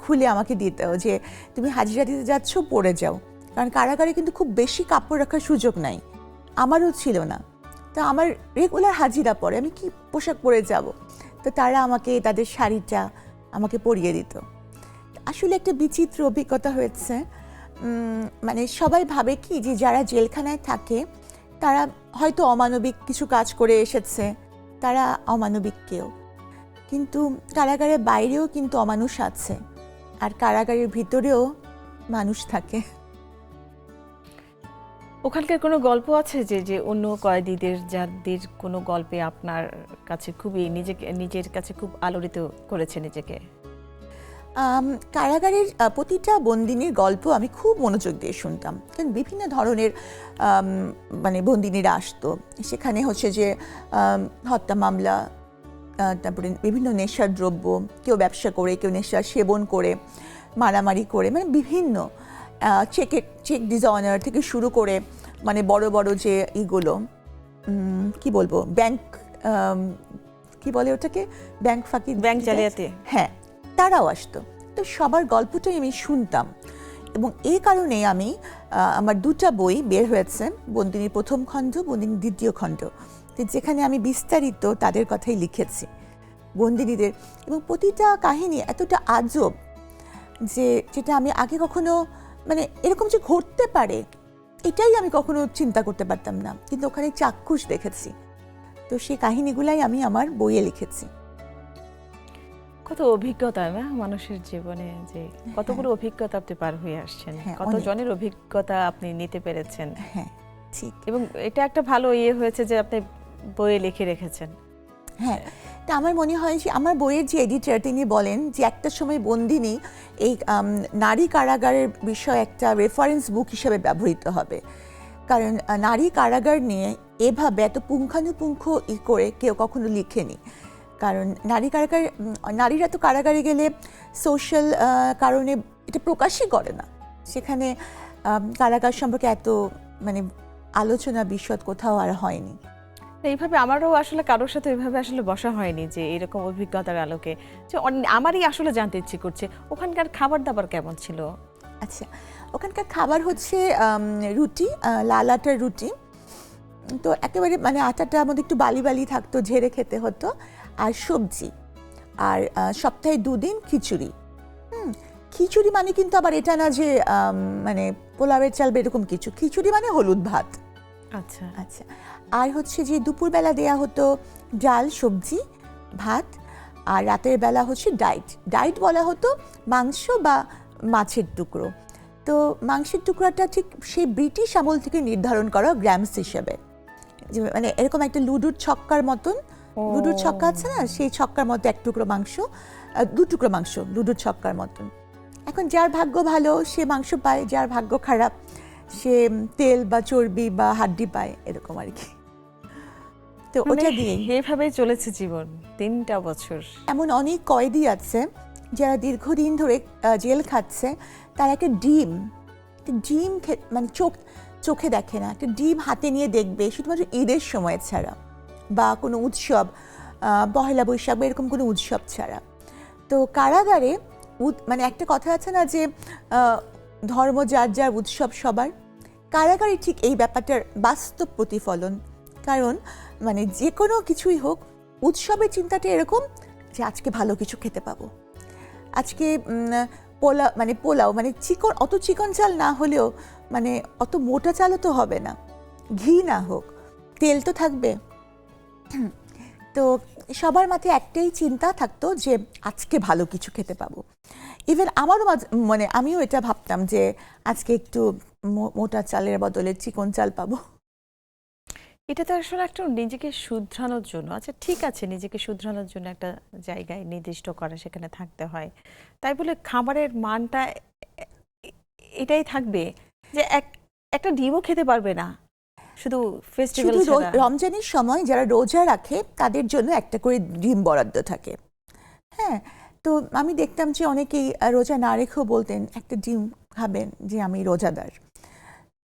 S5: খুলে আমাকে দিত, যে তুমি হাজিরা দিতে যাচ্ছ, পরে যাও। কারণ কারাগারে কিন্তু খুব বেশি কাপড় রাখার সুযোগ নাই, আমারও ছিল না। তো আমার রেগুলার হাজিরা পরে, আমি কি পোশাক পরে যাব? তো তারা আমাকে তাদের শাড়িটা আমাকে পরিয়ে দিত। আসলে একটা বিচিত্র অভিজ্ঞতা হয়েছে। মানে সবাই ভাবে কি যে যারা জেলখানায় থাকে তারা হয়তো অমানবিক কিছু কাজ করে এসেছে, তারা অমানবিক কেউ, কিন্তু কারাগারের বাইরেও কিন্তু অমানুষ আছে, আর কারাগারের ভিতরেও মানুষ থাকে।
S1: ওখানকার কোনো গল্প আছে যে অন্য কয়েদিদের, যাদের কোনো গল্পে আপনার কাছে খুবই নিজের কাছে খুব আলোড়িত করেছে নিজেকে?
S5: কারাগারের প্রতিটা বন্দিনীর গল্প আমি খুব মনোযোগ দিয়ে শুনতাম, কারণ বিভিন্ন ধরনের মানে বন্দিনীরা আসতো। সেখানে হচ্ছে যে হত্যা মামলা, তারপরে বিভিন্ন নেশার দ্রব্য, কেউ ব্যবসা করে, কেউ নেশা সেবন করে, মারামারি করে, মানে বিভিন্ন চেক ডিসঅনার থেকে শুরু করে মানে বড় বড় যে ইগুলো কি বলবো, ব্যাংক কি বলে ওটাকে, ব্যাংক ফাঁকি,
S1: ব্যাংক জালিয়াতি,
S5: হ্যাঁ, তারাও আসতো। তো সবার গল্পটাই আমি শুনতাম, এবং এই কারণে আমি আমার 2টা বই বের হয়েছে, বন্দিনীর প্রথম খণ্ড, বন্দিনীর দ্বিতীয় খণ্ড, যেখানে আমি বিস্তারিত তাদের কথাই লিখেছি, বন্দিনীদের। এবং প্রতিটা কাহিনী এতটা আজব যে যেটা আমি আগে কখনো মানে এরকম যে ঘটতে পারে এটাই আমি কখনো চিন্তা করতে পারতাম না, কিন্তু ওখানে চাক্ষুষ দেখেছি। তো সেই কাহিনীগুলাই আমি আমার বইয়ে লিখেছি।
S1: কত অভিজ্ঞতা না মানুষের জীবনে, যে কতগুলো অভিজ্ঞতা আপনি পার হয়ে আসছেন,
S5: হ্যাঁ,
S1: কত জনের অভিজ্ঞতা আপনি নিতে পেরেছেন।
S5: হ্যাঁ, ঠিক।
S1: এবং এটা একটা ভালো হয়েছে যে আপনি বইয়ে লিখে রেখেছেন।
S5: হ্যাঁ, তা আমার মনে হয় যে আমার বইয়ের যে এডিটর তিনি বলেন যে একটা সময় বন্দিনী এই নারী কারাগারের বিষয়ে একটা রেফারেন্স বুক হিসেবে ব্যবহৃত হবে, কারণ নারী কারাগার নিয়ে এভাবে এত পুঙ্খানুপুঙ্খ করে কেউ কখনো লিখেনি। কারণ নারীরা তো কারাগারে গেলে সোশ্যাল কারণে এটা প্রকাশই করে না, সেখানে কারাগার সম্পর্কে এত মানে আলোচনা বিশদ কোথাও আর হয়নি।
S1: এইভাবে আমারও আসলে কারোর সাথে এইভাবে আসলে বসা হয়নি যে এরকম অভিজ্ঞতার আলোকে, যে আমারই আসলে জানতে ইচ্ছে করছে ওখানকার খাবার দাবার কেমন ছিল।
S5: আচ্ছা, ওখানকার খাবার হচ্ছে রুটি, লাল আটার রুটি, তো একেবারে মানে আটাটা আমাদের একটু বালি বালি থাকতো, ঝেড়ে খেতে হতো, আর সবজি, আর সপ্তাহে 2 দিন খিচুড়ি। খিচুড়ি মানে কিন্তু আবার এটা না যে মানে পোলাওয়ের চাল এরকম কিছু, খিচুড়ি মানে হলুদ ভাত।
S1: আচ্ছা
S5: আচ্ছা, আর হচ্ছে যে দুপুরবেলা দেয়া হতো ডাল, সবজি, ভাত, আর রাতের বেলা হচ্ছে ডাইট বলা হতো মাংস বা মাছের টুকরো। তো মাংসের টুকরাটা ঠিক সেই ব্রিটিশ আমল থেকে নির্ধারণ করা গ্রামস হিসেবে, যে মানে এরকম একটা লুডুর ছক্কার মতন, লুডুর ছক্কা আছে না, সেই ছক্কার মতো এক টুকরো মাংস, দু টুকরো মাংস লুডুর ছক্কার মতন। এখন যার ভাগ্য ভালো সে মাংস পায়, যার ভাগ্য খারাপ সে তেল বা চর্বি বা হাড্ডি পায়, এরকম আর কি। তো ওটা দিয়ে
S1: এইভাবেই চলেছে জীবন 3টা বছর।
S5: এমন অনেক কয়েদি আছে যারা দীর্ঘদিন ধরে জেল খাচ্ছে, তারা একটা ডিম মানে চোখে দেখে না, একটা ডিম হাতে নিয়ে দেখবে শুধুমাত্র ঈদের সময় ছাড়া বা কোনো উৎসব, পহেলা বৈশাখ বা এরকম কোনো উৎসব ছাড়া। তো কারাগারে মানে একটা কথা আছে না যে ধর্ম যার যার উৎসব সবার, কারাগারে ঠিক এই ব্যাপারটার বাস্তব প্রতিফলন। কারণ মানে যে কোনো কিছুই হোক, উৎসবের চিন্তাটা এরকম যে আজকে ভালো কিছু খেতে পাবো, আজকে পোলাও মানে চিকন, অত চিকন চাল না হলেও মানে অত মোটা চালও তো হবে না, ঘি না হোক তেল তো থাকবে। তো সবার মাথায় একটাই চিন্তা থাকতো যে আজকে ভালো কিছু খেতে পাবো। ইভেন আমারও মানে আমিও এটা ভাবতাম যে আজকে একটু মোটা চালের বদলে চিকন চাল পাবো।
S1: এটা তো আসলে একটা নিজেকে শুধরানোর জন্য, আচ্ছা ঠিক আছে, নিজেকে শুধরানোর জন্য একটা জায়গায় নির্দিষ্ট করা, সেখানে থাকতে হয়, তাই বলে খাবারের মানটা এটাই থাকবে যে একটা ডিমও খেতে পারবে না শুধু ফেস্টিভ্যাল
S5: শুধু
S1: ছাড়া?
S5: রমজানের সময় যারা রোজা রাখে তাদের জন্য একটা করে ডিম বরাদ্দ থাকে। হ্যাঁ, তো আমি দেখতাম যে অনেকেই রোজা না রেখেও বলতেন একটা ডিম খাবেন, যে আমি রোজাদার।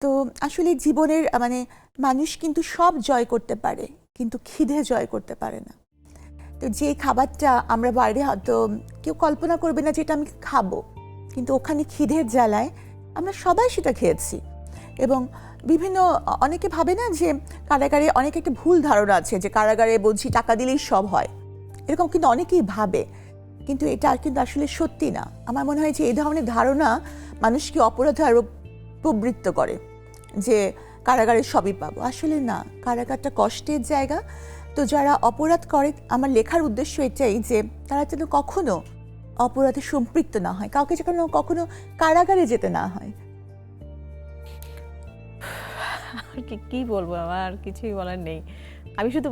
S5: তো আসলে জীবনের মানে মানুষ কিন্তু সব জয় করতে পারে, কিন্তু খিদে জয় করতে পারে না। তো যে খাবারটা আমরা বাইরে হয়তো কেউ কল্পনা করবে না যেটা আমি খাবো, কিন্তু ওখানে খিদের জ্বালায় আমরা সবাই সেটা খেয়েছি। এবং বিভিন্ন অনেকে ভাবে না যে কারাগারে, অনেক একটা ভুল ধারণা আছে যে কারাগারে বলছি টাকা দিলেই সব হয়, এরকম কিন্তু অনেকেই ভাবে, কিন্তু এটা কিন্তু আসলে সত্যি না। আমার মনে হয় যে এই ধরনের ধারণা মানুষকে অপরাধে আরও প্রবৃত্ত করে, যে কারাগারে সবই পাবো। আসলে না, কারাগারটা কষ্টের জায়গা। তো যারা অপরাধ করে, আমার লেখার উদ্দেশ্য এটাই যে তারা যেন কখনো অপরাধে সম্পৃক্ত না হয়, কাউকে যেন কখনো কারাগারে যেতে না হয়।
S1: কি বলবো, আমার কিছুই বলার নেই। আমি শুধু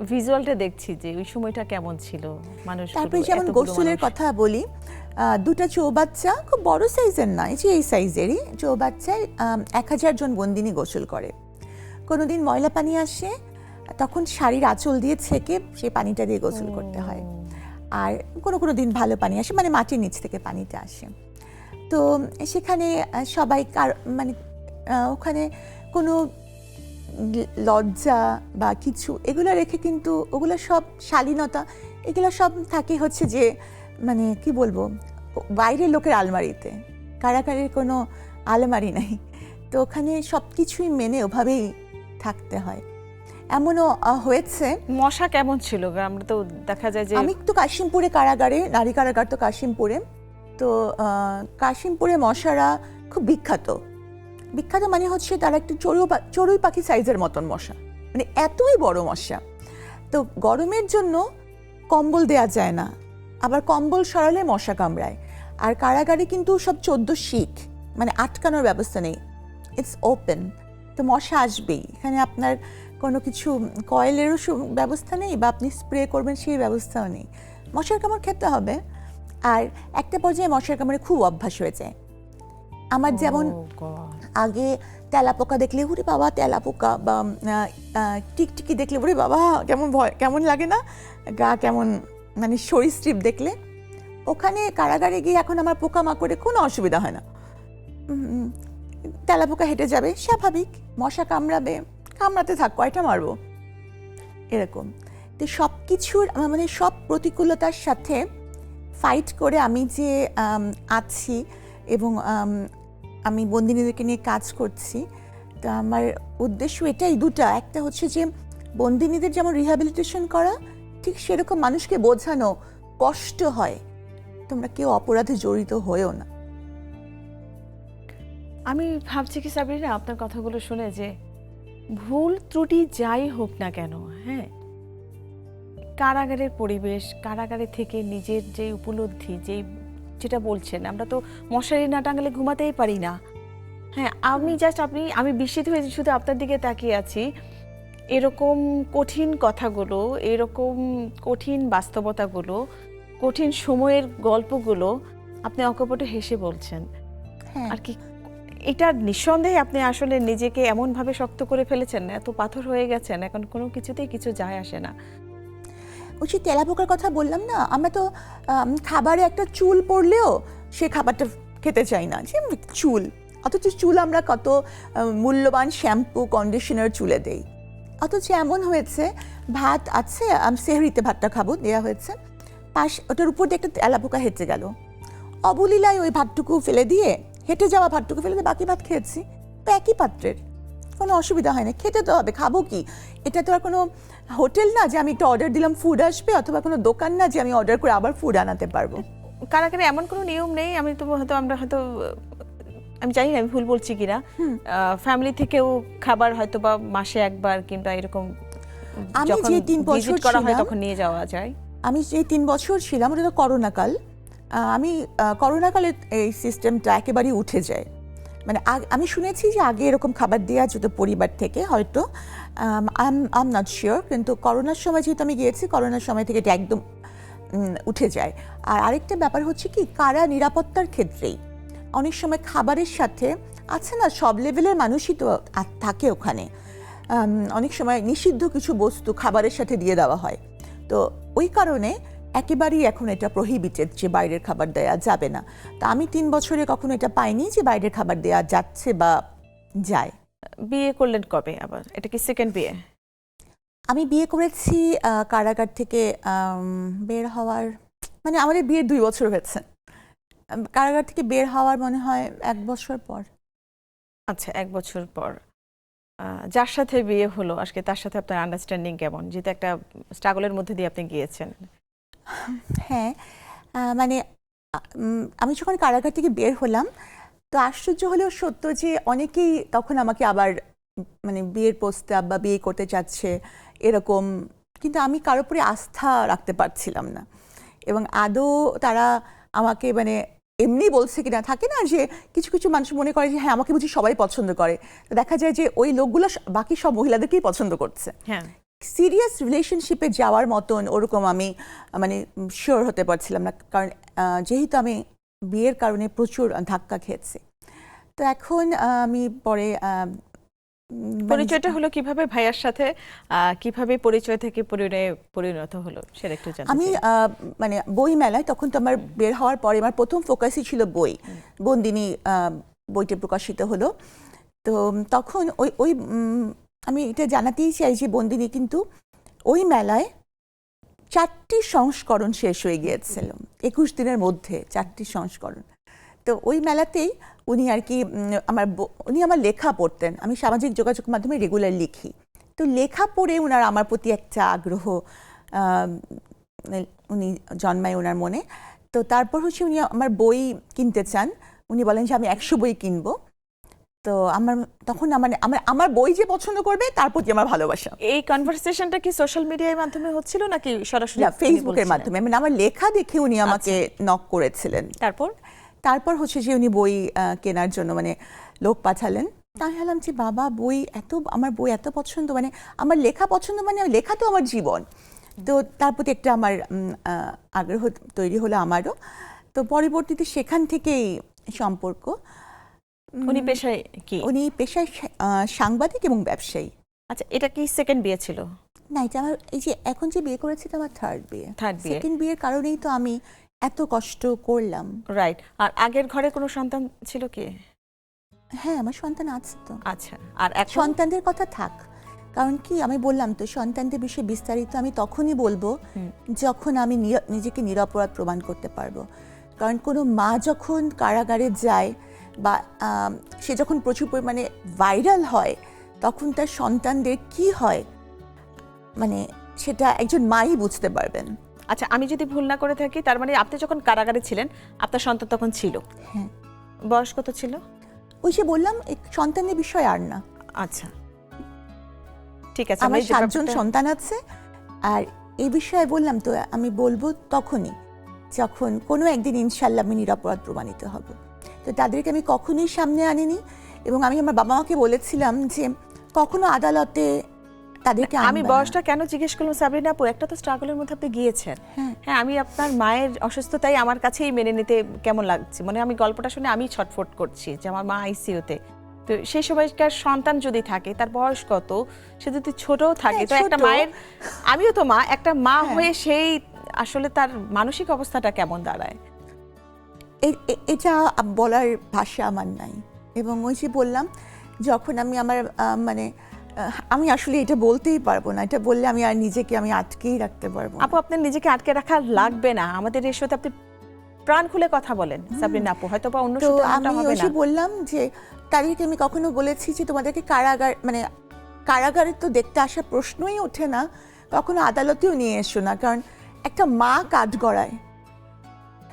S1: ভিজুয়ালটা দেখছি যে ওই সময়টা কেমন ছিল, মানুষ।
S5: তারপরে যেমন গোসলের কথা বলি, দুটা চৌবাচ্চা, খুব বড় সাইজের নয়, যে এই সাইজেরই চৌবাচ্চায় 1000 জন বন্দিনী গোসল করে। কোনোদিন ময়লা পানি আসে, তখন শাড়ির আঁচল দিয়ে ছেঁকে সেই পানিটা দিয়ে গোসল করতে হয়। আর কোনো দিন ভালো পানি আসে, মানে মাটির নিচ থেকে পানিটা আসে। তো সেখানে সবাই মানে ওখানে কোনো লজ্জা বা কিছু এগুলো রেখে, কিন্তু ওগুলো সব শালীনতা, এগুলো সব থাকে হচ্ছে যে মানে কি বলবো, বাইরের লোকের আলমারিতে। কারাগারের কোনো আলমারি নাই, তো ওখানে সব কিছুই মেনে ওভাবেই থাকতে হয়। এমনও হয়েছে।
S1: মশা কেমন ছিল? আমরা তো দেখা যায় যে,
S5: আমি তো কাশিমপুরে কারাগারে, নারী কারাগার তো কাশিমপুরে, তো কাশিমপুরে মশারা খুব বিখ্যাত মানে হচ্ছে তারা একটু চড়ুই পাখি সাইজের মতন মশা, মানে এতই বড় মশা। তো গরমের জন্য কম্বল দেয়া যায় না, আবার কম্বল সরালে মশা কামড়ায়। আর কারাগারে কিন্তু সব 14 শিক, মানে আটকানোর ব্যবস্থা নেই, ইটস ওপেন, তো মশা আসবেই। এখানে আপনার কোনো কিছু কয়েলেরও ব্যবস্থা নেই, বা আপনি স্প্রে করবেন সেই ব্যবস্থাও নেই, মশার কামড় খেতে হবে। আর একটা পর্যায়ে মশার কামড়ে খুব অভ্যাস হয়ে যায়। আমার যেমন আগে তেলাপোকা দেখলে ওরে বাবা, তেলাপোকা বা টিকটিকি দেখলে ওরে বাবা কেমন ভয়, কেমন লাগে না, গা কেমন, মানে সরীসৃপ দেখলে। ওখানে কারাগারে গিয়ে এখন আমার পোকামাকড়ে কোনো অসুবিধা হয় না, তেলাপোকা হেঁটে যাবে স্বাভাবিক, মশা কামড়াতে থাক, কয়টা মারবো, এরকম। তো সব কিছুর মানে সব প্রতিকূলতার সাথে ফাইট করে আমি যে আছি এবং আমি বন্দিনীদেরকে নিয়ে কাজ করছি, তো আমার উদ্দেশ্য এটাই দুটা। একটা হচ্ছে যে বন্দিনীদের যেমন রিহ্যাবিলিটেশন করা, ঠিক সেরকম মানুষকে বোঝানো কষ্ট হয়, তোমরা কেউ অপরাধে জড়িত হয়েও না।
S1: আমি ভাবছি কি সাবরিনা, আপনার কথাগুলো শুনে, যে ভুল ত্রুটি যাই হোক না কেন, হ্যাঁ, কারাগারের পরিবেশ, কারাগারে থেকে নিজের যে উপলব্ধি, যেটা বলছেন, আমরা তো মশারি না টাঙালে ঘুমাতেই পারি না। হ্যাঁ, আমি বিস্মিত হয়েছি, শুধু আপনার দিকে তাকিয়ে আছি। এরকম কঠিন কথাগুলো, এরকম কঠিন বাস্তবতাগুলো, কঠিন সময়ের গল্পগুলো আপনি অকপটে হেসে বলছেন।
S5: হ্যাঁ
S1: আর কি, এটা নিঃসন্দেহে আপনি আসলে নিজেকে এমনভাবে শক্ত করে ফেলেছেন, এত পাথর হয়ে গেছেন, এখন কোনো কিছুতেই কিছু যায় আসে না।
S5: ওই যে তেলাপোকার কথা বললাম না, আমরা তো খাবারে একটা চুল পড়লেও সে খাবারটা খেতে চাই না, যে চুল, অথচ চুল আমরা কত মূল্যবান শ্যাম্পু কন্ডিশনার চুলে দেই। অথচ এমন হয়েছে, ভাত আছে, সেহরিতে ভাতটা খাবো, দেওয়া হয়েছে, ওটার উপর দিয়ে একটা তেলাপোকা হেঁটে গেল, অবলীলায় ওই ভাতটুকু ফেলে দিয়ে, হেঁটে যাওয়া ভাতটুকু ফেলে দিয়ে বাকি ভাত খেয়েছি। তো একই পাত্রের, কোনো অসুবিধা হয় না, খেতে তো হবে, খাবো কি? এটা তো আর কোনো হোটেল না যে আমি একটা অর্ডার দিলাম ফুড আসবে, অথবা কোনো দোকান না যে আমি অর্ডার করে আবার ফুড আনাতে পারবো।
S1: কারাগারে এমন কোনো নিয়ম নেই, আমরা হয়তো, আমি জানি না আমি ভুল বলছি কিনা, ফ্যামিলি থেকেও খাবার হয়তো বা মাসে একবার কিংবা এরকম
S5: আমি
S1: যখন
S5: যে 3 বছর
S1: ভিজিট করা হয়
S5: ছিলাম,
S1: তখন নিয়ে যাওয়া যায়।
S5: আমি যে 3 বছর ছিলাম, ওটা তো করোনাকাল, আমি করোনাকালে এই সিস্টেমটা একেবারেই উঠে যায়। মানে আমি শুনেছি যে আগে এরকম খাবার দেওয়া যেত পরিবার থেকে, হয়তো আম নট শিওর, কিন্তু করোনার সময় যেহেতু আমি গিয়েছি, করোনার সময় থেকে এটা একদম উঠে যায়। আর আরেকটা ব্যাপার হচ্ছে কি, কারা নিরাপত্তার ক্ষেত্রেই অনেক সময় খাবারের সাথে, আছে না সব লেভেলের মানুষই তো থাকে ওখানে, অনেক সময় নিষিদ্ধ কিছু বস্তু খাবারের সাথে দিয়ে দেওয়া হয়। তো ওই কারণে একেবারেই এখন এটা প্রহিবিটেড যে বাইরের খাবার দেওয়া যাবে না। তা আমি 3 বছরে কখনো এটা পাইনি যে বাইরের খাবার দেওয়া যাচ্ছে বা যায়।
S1: বিয়ে করলেন কবে আবার? এটা কি সেকেন্ড বিয়ে?
S5: আমি বিয়ে করেছি কারাগার থেকে বের হওয়ার, মানে আমাদের বিয়ের 2 বছর হয়েছে, কারাগার থেকে বের হওয়ার মনে হয় 1 বছর পর।
S1: আচ্ছা, 1 বছর পর। যার সাথে বিয়ে হলো আজকে, তার সাথে আপনার আন্ডারস্ট্যান্ডিং কেমন? যেহেতু একটা স্ট্রাগলের মধ্যে দিয়ে আপনি গিয়েছেন।
S5: হ্যাঁ, মানে আমি যখন কারাগার থেকে বের হলাম, তো আশ্চর্য হলেও সত্য যে অনেকেই তখন আমাকে আবার মানে বিয়ের প্রস্তাব বা বিয়ে করতে চাচ্ছে এরকম, কিন্তু আমি কারোর উপরে আস্থা রাখতে পারছিলাম না। এবং আদৌ তারা আমাকে মানে এমনি বলছে কিনা, থাকে না যে কিছু কিছু মানুষ মনে করে যে হ্যাঁ আমাকে বুঝি সবাই পছন্দ করে, দেখা যায় যে ওই লোকগুলো বাকি সব মহিলাদেরকেই পছন্দ করছে।
S1: হ্যাঁ,
S5: সিরিয়াস রিলেশনশিপে যাওয়ার মতন ওরকম আমি মানে শিওর হতে পারছিলাম না, কারণ যেহেতু আমি বিয়ের কারণে প্রচুর ধাক্কা খেয়েছি। তো এখন আমি পরে
S1: পরিচয়টা হলো কিভাবে ভাইয়ার সাথে? কিভাবে পরিচয় থেকে পরিণত হলো সেটা একটু জানতে
S5: আমি
S1: চাই।
S5: মানে বই মেলায়, তখন তো আমার বের হওয়ার পরে আমার প্রথম ফোকাসই ছিল বই, বন্দিনী বইটা প্রকাশিত হলো। তো তখন ওই আমি এটা জানাতেই চাই যে বন্দিনী কিন্তু ওই মেলায় 4টি সংস্করণ শেষ হয়ে গিয়েছিল 21 দিনের মধ্যে, 4টি সংস্করণ। তো ওই মেলাতেই উনি আর কি উনি আমার লেখা পড়তেন, আমি সামাজিক যোগাযোগ মাধ্যমে রেগুলার লিখি, তো লেখা পড়ে ওনার আমার প্রতি একটা আগ্রহ উনি জন্মায় ওনার মনে। তো তারপর হচ্ছে উনি আমার বই কিনতে চান, উনি বলেন যে আমি 100 বই কিনবো। তো তখন আমার বই যে পছন্দ করবে তার প্রতি আমার ভালোবাসা।
S1: এই কনভারসেশনটা কি সোশ্যাল মিডিয়ার মাধ্যমে হচ্ছিল নাকি সরাসরি
S5: ফেসবুকের মাধ্যমে? মানে আমার লেখা দেখে উনি আমাকে নক করেছিলেন। তারপর হচ্ছে যে উনি বই কেনার জন্য মানে লোক পাঠালেন। তাই ভাবলাম যে বাবা, আমার বই এত পছন্দ, মানে আমার লেখা পছন্দ, মানে লেখা তো আমার জীবন। তো তার প্রতি একটা আমার আগ্রহ তৈরি হলো আমারও। তো পরবর্তীতে সেখান থেকেই সম্পর্ক।
S1: উনি পেশায় কি?
S5: উনি পেশায় সাংবাদিক এবং ব্যবসায়ী।
S1: আচ্ছা, এটা কি সেকেন্ড বিয়ে ছিল?
S5: না, এটা আমার এই যে এখন যে বিয়ে করেছি এটা আমার থার্ড বিয়ে। সেকেন্ড বিয়ের কারণেই তো আমি এত কষ্ট করলাম।
S1: রাইট। আর আগের ঘরে কোনো সন্তান ছিল কি?
S5: হ্যাঁ, আমার সন্তান আছে তো।
S1: আচ্ছা, আর
S5: সন্তানদের কথা থাক, কারণ কি আমি বললাম তো, সন্তানদের বিষয়ে বিস্তারিত আমি তখনই বলবো যখন আমি নিজেকে নিরপরাধ প্রমাণ করতে পারবো। কারণ কোনো মা যখন কারাগারে যায় বা সে যখন প্রচুর পরিমাণে ভাইরাল হয়, তখন তার সন্তানদের কি হয় মানে সেটা একজন মাই বুঝতে পারবেন।
S1: আচ্ছা, আমি যদি ভুল না করে থাকি, তার মানে আপনি যখন কারাগারে ছিলেন আপনার সন্তান তখন ছিল?
S5: হ্যাঁ।
S1: বয়স কত ছিল?
S5: ওই যে বললাম, সন্তানের বিষয় আর না।
S1: আচ্ছা, ঠিক আছে।
S5: আমার 7 জন সন্তান আছে, আর এই বিষয়ে বললাম তো, আমি বলবো তখনই যখন কোনো একদিন ইনশাল্লাহ আমি নিরপরাধ প্রমাণিত হব। তো তাদেরকে আমি কখনোই সামনে আনিনি, এবং আমি আমার বাবা মাকে বলেছিলাম যে কখনো আদালতে তাদেরকে
S1: আমি
S5: আনবে না।
S1: বয়সটা কেন জিজ্ঞেস করলাম সাবরিনা আপু, একটা তো স্ট্রাগলের মধ্যে আপনি গিয়েছেন। হ্যাঁ, আমি আপনার মায়ের অসুস্থতাই আমার কাছেই মেনে নিতে কেমন লাগছে, মানে আমি গল্পটা শুনে আমি ছটফট করছি যে আমার মা আইসিইউতে। তো সেই সময়কার সন্তান যদি থাকে, তার বয়স কত, সে যদি ছোটও থাকে, তো একটা
S5: ছোট।
S1: মায়ের, আমিও তো মা, একটা মা
S5: হ্যাঁ।
S1: হয়ে সেই আসলে তার মানসিক অবস্থাটা কেমন দাঁড়ায়।
S5: এটা বলার ভাষা আমার নাই। এবং ওই যে বললাম, যখন আমি আমার আমি আসলে এটা বলতেই পারবো না, এটা বললে আমি আর নিজেকে আমি আটকেই রাখতে পারবো না।
S1: আপু, আপনার নিজেকে আটকে রাখা লাগবে না, আমাদের এই শোতে আপনি প্রাণ খুলে কথা বলেন সাবরিনা আপু, হয়তো বা অন্য
S5: তো
S1: শোতে
S5: আমি
S1: এমনটা হবে
S5: ওই
S1: না।
S5: যে বললাম যে তাদেরকে আমি কখনো বলেছি যে তোমাদেরকে কারাগারে তো দেখতে আসার প্রশ্নই ওঠে না, কখনো আদালতেও নিয়ে এসো না, কারণ একটা মা কাঠ গড়ায়।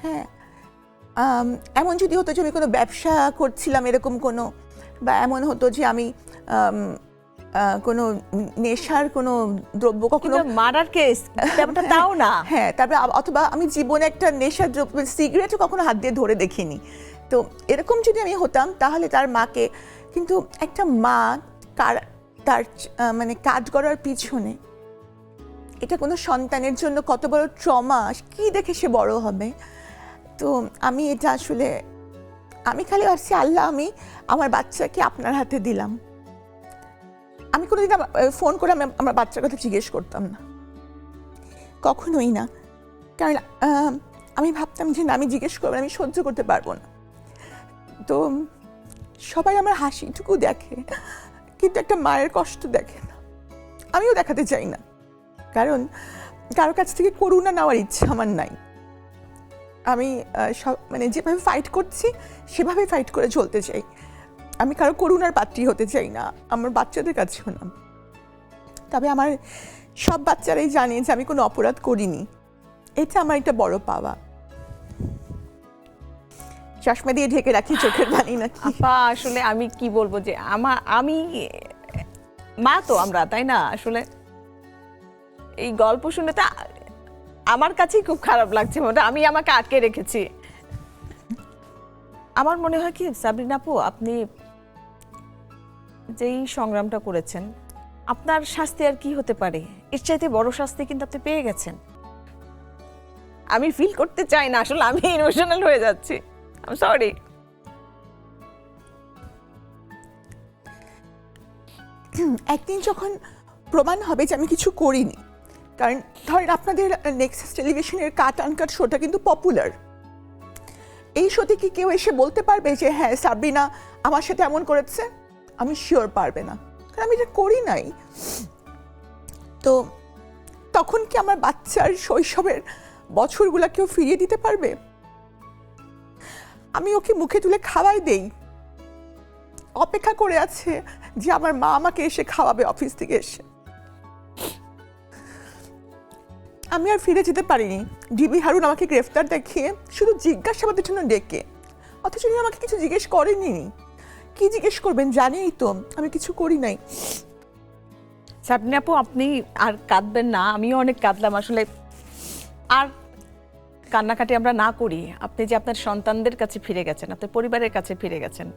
S5: হ্যাঁ, এমন যদি হতো যে আমি কোনো ব্যবসা করছিলাম এরকম কোনো, বা এমন হতো যে আমি কোনো নেশার কোনো দ্রব্য কখনো,
S1: মার্ডার কেস তেমনটা তাও না।
S5: হ্যাঁ, তারপরে অথবা আমি জীবনে একটা নেশার দ্রব্য সিগারেটও কখনো হাত দিয়ে ধরে দেখিনি। তো এরকম যদি আমি হতাম তাহলে তার মাকে, কিন্তু একটা মা তার কাজ করার পিছনে এটা কোনো সন্তানের জন্য কত বড় ট্রমা, কি দেখে সে বড় হবে। তো আমি এটা আসলে, আমি খালি ভাবছি আল্লাহ, আমি আমার বাচ্চাকে আপনার হাতে দিলাম। আমি কোনোদিন ফোন করে আমি আমার বাচ্চার কথা জিজ্ঞেস করতাম না, কখনোই না, কারণ আমি ভাবতাম যে না, আমি জিজ্ঞেস করবো, আমি সহ্য করতে পারবো না। তো সবাই আমার হাসিটুকু দেখে, কিন্তু একটা মায়ের কষ্ট দেখে না। আমিও দেখাতে চাই না, কারণ কারোর কাছ থেকে করুণা নেওয়ার ইচ্ছা আমার নাই। আমি যেভাবে ফাইট করছি সেভাবে ফাইট করে চলতে চাই। আমি কারো করুণার পাত্রী হতে চাই না, আমার বাচ্চাদের কাছেও না। তবে আমার সব বাচ্চারাই জানে যে আমি কোনো অপরাধ করিনি, এটা আমার একটা বড় পাওয়া। চশমা দিয়ে ঢেকে রাখি চোখের পানি না।
S1: আপা, আসলে আমি কি বলবো, যে আমি মা তো আমরা, তাই না? আসলে এই গল্প শুনে তো আমার কাছেই খুব খারাপ লাগছে, আমি আমাকে আটকে রেখেছি। আমার মনে হয় কি সাবরিনা আপু, আপনি যেই সংগ্রামটা করেছেন, আপনার শাস্তি আর কি হতে পারে? এর চাইতে বড় শাস্তি কিন্তু আপনি পেয়ে গেছেন। আমি ফিল করতে চাই না, আসলে আমি ইমোশনাল হয়ে যাচ্ছি, আই এম সরি।
S5: একদিন যখন প্রমাণ হবে যে আমি কিছু করিনি, কারণ ধরেন আপনাদের নেক্সাস টেলিভিশনের কাট আনকাট শোটা কিন্তু পপুলার। এই শোতে কি কেউ এসে বলতে পারবে যে হ্যাঁ সাবরিনা আমার সাথে এমন করেছে? আমি শিওর পারবে না, কারণ আমি এটা করি নাই। তো তখন কি আমার বাচ্চার শৈশবের বছরগুলা কেউ ফিরিয়ে দিতে পারবে? আমি ওকে মুখে তুলে খাওয়াই দেই, অপেক্ষা করে আছে যে আমার মা আমাকে এসে খাওয়াবে অফিস থেকে এসে। আমি আর ফিরে যেতে পারিনি। ডিবি হারুন আমাকে গ্রেফতার দেখিয়ে শুধু জিজ্ঞাসাবাদের জন্য ডেকে, অথচ উনি আমাকে কিছু জিজ্ঞেস করেনি। কি জিজ্ঞেস করবেন? জানেই তো আমি কিছু করি নাই।
S1: সাবরিনা আপু, আপনি আর কাঁদবেন না, আমিও অনেক কাঁদলাম আসলে। আর কান্নাকাটি আমরা না করি। আপনি যে আপনার সন্তানদের কাছে ফিরে গেছেন, আপনার পরিবারের কাছে ফিরে গেছেন,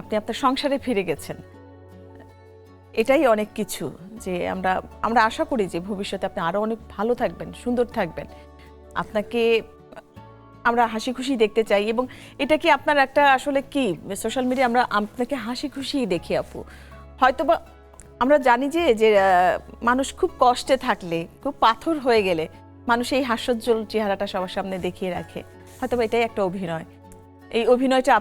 S1: আপনি আপনার সংসারে ফিরে গেছেন, এটাই অনেক কিছু। যে আমরা আশা করি যে ভবিষ্যতে আপনি আরো অনেক ভালো থাকবেন, সুন্দর থাকবেন। আপনাকে আমরা হাসি খুশি দেখতে চাই। এবং এটা কি আপনার একটা আসলে কি সোশ্যাল মিডিয়া আমরা আপনাকে হাসি খুশি দেখি আপু। হয়তোবা আমরা জানি যে মানুষ খুব কষ্টে থাকলে, খুব পাথর হয়ে গেলে মানুষ এই হাস্যোজ্জ্বল চেহারাটা সবার সামনে দেখিয়ে রাখে। হয়তোবা এটাই একটা অভিনয়। এই অভিনয়টা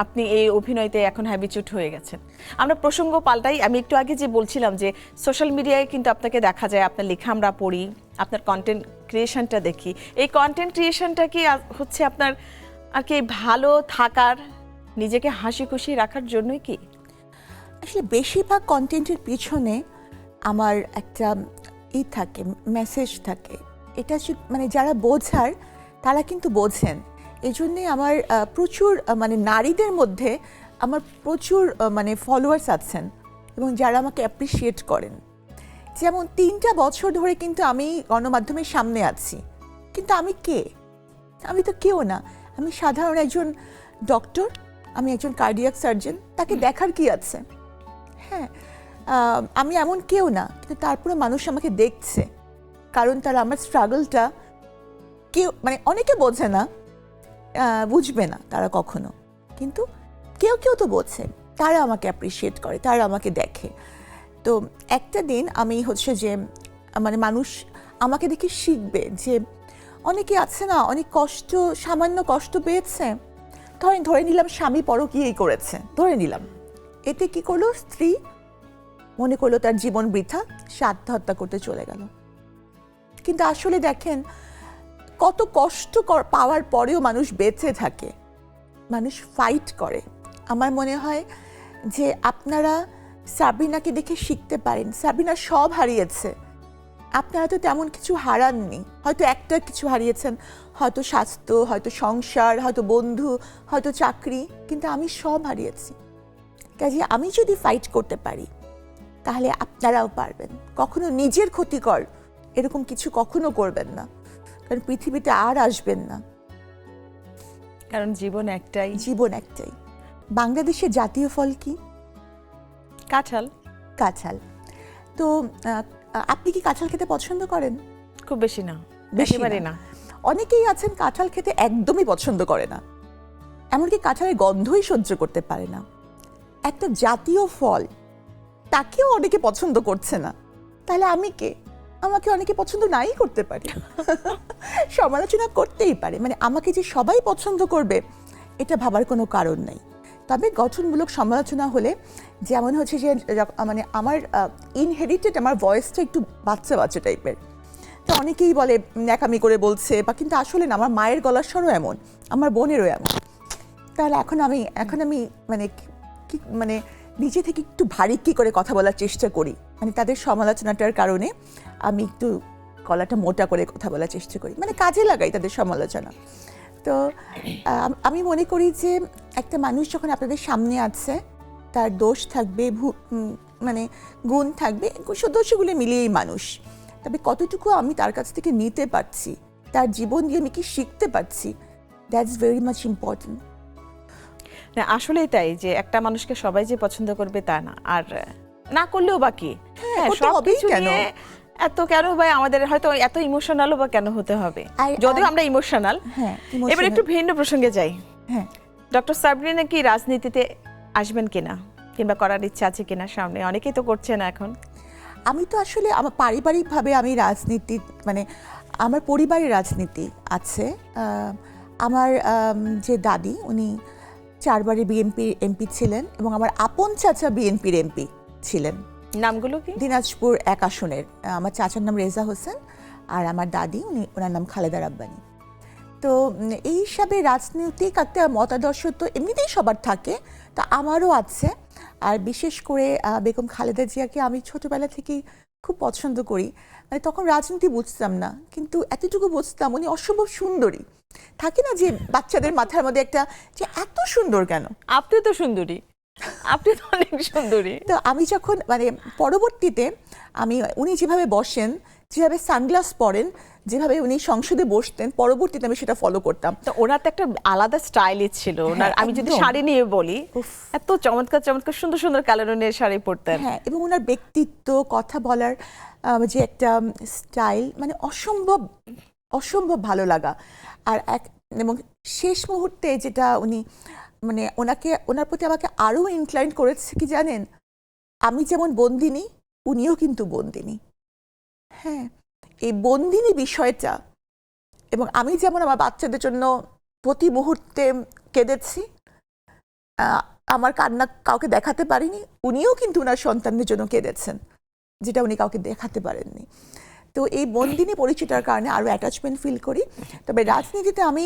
S1: আপনি এই অভিনয়তে এখন হ্যাবিচুট হয়ে গেছেন। আমরা প্রসঙ্গ পাল্টাই। আমি একটু আগে যে বলছিলাম যে সোশ্যাল মিডিয়ায় কিন্তু আপনাকে দেখা যায়, আপনার লেখা আমরা পড়ি, আপনার কন্টেন্ট ক্রিয়েশনটা দেখি। এই কন্টেন্ট ক্রিয়েশনটা কি হচ্ছে আপনার আর কি ভালো থাকার, নিজেকে হাসি খুশি রাখার জন্যই কি?
S5: আসলে বেশিরভাগ কন্টেন্টের পিছনে আমার একটা থাকে, মেসেজ থাকে। এটা যারা বোঝার তারা কিন্তু বোঝেন। এই জন্যে আমার প্রচুর নারীদের মধ্যে আমার প্রচুর ফলোয়ার্স আছেন এবং যারা আমাকে অ্যাপ্রিসিয়েট করেন। যেমন 3টা বছর ধরে কিন্তু আমি গণমাধ্যমের সামনে আছি, কিন্তু আমি কে? আমি তো কেউ না। আমি সাধারণ একজন ডক্টর, আমি একজন কার্ডিয়াক সার্জন। তাকে দেখার কি আছে? হ্যাঁ, আমি এমন কেউ না, কিন্তু তারপরে মানুষ আমাকে দেখছে, কারণ তারা আমার স্ট্রাগলটা কেউ মানে অনেকে বোঝে না, বুঝবে না তারা কখনো, কিন্তু কেউ কেউ তো বোঝে, তারা আমাকে অ্যাপ্রিসিয়েট করে, তারা আমাকে দেখে। তো একটা দিন আমি হচ্ছে যে মানে মানুষ আমাকে দেখে শিখবে যে অনেকে আছে না, অনেক কষ্ট, সামান্য কষ্ট পেয়েছে, ধরে নিলাম স্বামী পরকীয়াই করেছে, ধরে নিলাম, এতে কি করলো, স্ত্রী মনে করলো তার জীবন বৃথা, সে আত্মহত্যা করতে চলে গেল। কিন্তু আসলে দেখেন কত কষ্ট পাওয়ার পরেও মানুষ বেঁচে থাকে, মানুষ ফাইট করে। আমার মনে হয় যে আপনারা সাবরিনাকে দেখে শিখতে পারেন। সাবরিনা সব হারিয়েছে, আপনারা তো তেমন কিছু হারাননি, হয়তো একটা কিছু হারিয়েছেন, হয়তো স্বাস্থ্য, হয়তো সংসার, হয়তো বন্ধু, হয়তো চাকরি, কিন্তু আমি সব হারিয়েছি। কাজে আমি যদি ফাইট করতে পারি তাহলে আপনারাও পারবেন। কখনো নিজের ক্ষতিকর এরকম কিছু কখনো করবেন না, কারণ পৃথিবীতে আর আসবেন না,
S1: কারণ জীবন একটাই।
S5: জীবন একটাই। বাংলাদেশের জাতীয় ফল কি?
S1: কাঁঠাল।
S5: কাঁঠাল। তো আপনি কি কাঁঠাল খেতে পছন্দ করেন?
S1: খুব বেশি না,
S5: বেশি
S1: একেবারে না।
S5: অনেকেই আছেন কাঁঠাল খেতে একদমই পছন্দ করে না, এমনকি কাঁঠালের গন্ধই সহ্য করতে পারে না। একটা জাতীয় ফল, তাকেও অনেকে পছন্দ করছে না, তাহলে আমি কে? আমাকে অনেকে পছন্দ নাই করতে পারে, সমালোচনা করতেই পারে, মানে আমাকে যে সবাই পছন্দ করবে এটা ভাবার কোনো কারণ নেই। তবে গঠনমূলক সমালোচনা হলে, যেমন হচ্ছে যে মানে আমার ইনহেরিটেড আমার ভয়েসটা একটু বাচ্চা বাচ্চা টাইপের, তো অনেকেই বলে ন্যাকামি করে বলছে, বা কিন্তু আসলে না, আমার মায়ের গলার স্বরও এমন, আমার বোনেরও এমন। তাহলে এখন আমি মানে কি মানে নিজে থেকে একটু ভারী কি করে কথা বলার চেষ্টা করি, মানে তাদের সমালোচনাটার কারণে আমি একটু গলাটা মোটা করে কথা বলার চেষ্টা করি, মানে কাজে লাগাই তাদের সমালোচনা। তো আমি মনে করি যে একটা মানুষ যখন আপনাদের সামনে আছে, তার দোষ থাকবে, মানে গুণ থাকবে, দোষগুলো মিলিয়েই মানুষ। তবে কতটুকু আমি তার কাছ থেকে নিতে পারছি, তার জীবন দিয়ে আমি কি শিখতে পারছি, দ্যাটস ভেরি মাচ ইম্পর্টেন্ট।
S1: না, আসলেই তাই, যে একটা মানুষকে সবাই যে পছন্দ করবে তা না, আর না করলেও বাকি
S5: করতে হবেই কেন?
S1: এত কেন ভাই আমাদের হয়তো এত ইমোশনালও বা কেন হতে হবে, যদিও আমরা ইমোশনাল।
S5: হ্যাঁ,
S1: এবার একটু ভিন্ন প্রসঙ্গে যাই।
S5: হ্যাঁ,
S1: ডক্টর সাবরিনা কি রাজনীতিতে আসবেন কিনা, কিংবা করার ইচ্ছা আছে কিনা সামনে? অনেকেই তো করছে না এখন।
S5: আমি তো আসলে আমার পারিবারিকভাবে আমি রাজনীতি, মানে আমার পরিবারের রাজনীতি আছে। আমার যে দাদি, উনি 4বারে বিএনপির এমপি ছিলেন, এবং আমার আপন চাচা বিএনপির এমপি ছিলেন।
S1: নামগুলো কি?
S5: দিনাজপুর 1 আসনের। আমার চাচার নাম রেজা হোসেন, আর আমার দাদি ওনার নাম খালেদা রাব্বানি। তো এই হিসাবে রাজনৈতিক একটা মতাদর্শ তো এমনিতেই সবার থাকে, তা আমারও আছে। আর বিশেষ করে বেগম খালেদা জিয়াকে আমি ছোটবেলা থেকেই খুব পছন্দ করি। মানে তখন রাজনীতি বুঝতাম না, কিন্তু এতটুকু বুঝতাম উনি অসম্ভব সুন্দরী। থাকে না যে বাচ্চাদের মাথার মধ্যে একটা, যে এত সুন্দর কেন?
S1: আপনি তো সুন্দরী, আপনি তো অনেক সুন্দরী।
S5: তো আমি যখন মানে পরবর্তীতে উনি যেভাবে বসেন, যেভাবে সানগ্লাস পরেন, যেভাবে উনি সংসদে বসতেন, পরবর্তীতে আমি সেটা ফলো করতাম।
S1: তো ওনার তো একটা আলাদা স্টাইলই ছিল ওনার। আমি যদি
S5: একদম।
S1: শাড়ি নিয়ে বলি,
S5: উফ।
S1: এত চমৎকার চমৎকার সুন্দর সুন্দর কালারের শাড়ি পরতেন।
S5: হ্যাঁ, এবং ওনার ব্যক্তিত্ব, কথা বলার যে একটা স্টাইল, মানে অসম্ভব ভালো লাগা। আর এবং শেষ মুহূর্তে যেটা উনি, মানে ওনার প্রতি আমাকে আরও ইনক্লাইন করেছে কি জানেন, আমি যেমন বন্দিনী, উনিও কিন্তু বন্দিনী। হ্যাঁ, এই বন্দিনী বিষয়টা, এবং আমি যেমন আমার বাচ্চাদের জন্য প্রতি মুহূর্তে কেঁদেছি, আমার কান্না কাউকে দেখাতে পারিনি, উনিও কিন্তু ওনার সন্তানদের জন্য কেঁদেছেন, যেটা উনি কাউকে দেখাতে পারেননি। তো এই বন্দিনী পরিচিতার কারণে আরও অ্যাটাচমেন্ট ফিল করি। তবে রাজনীতিতে আমি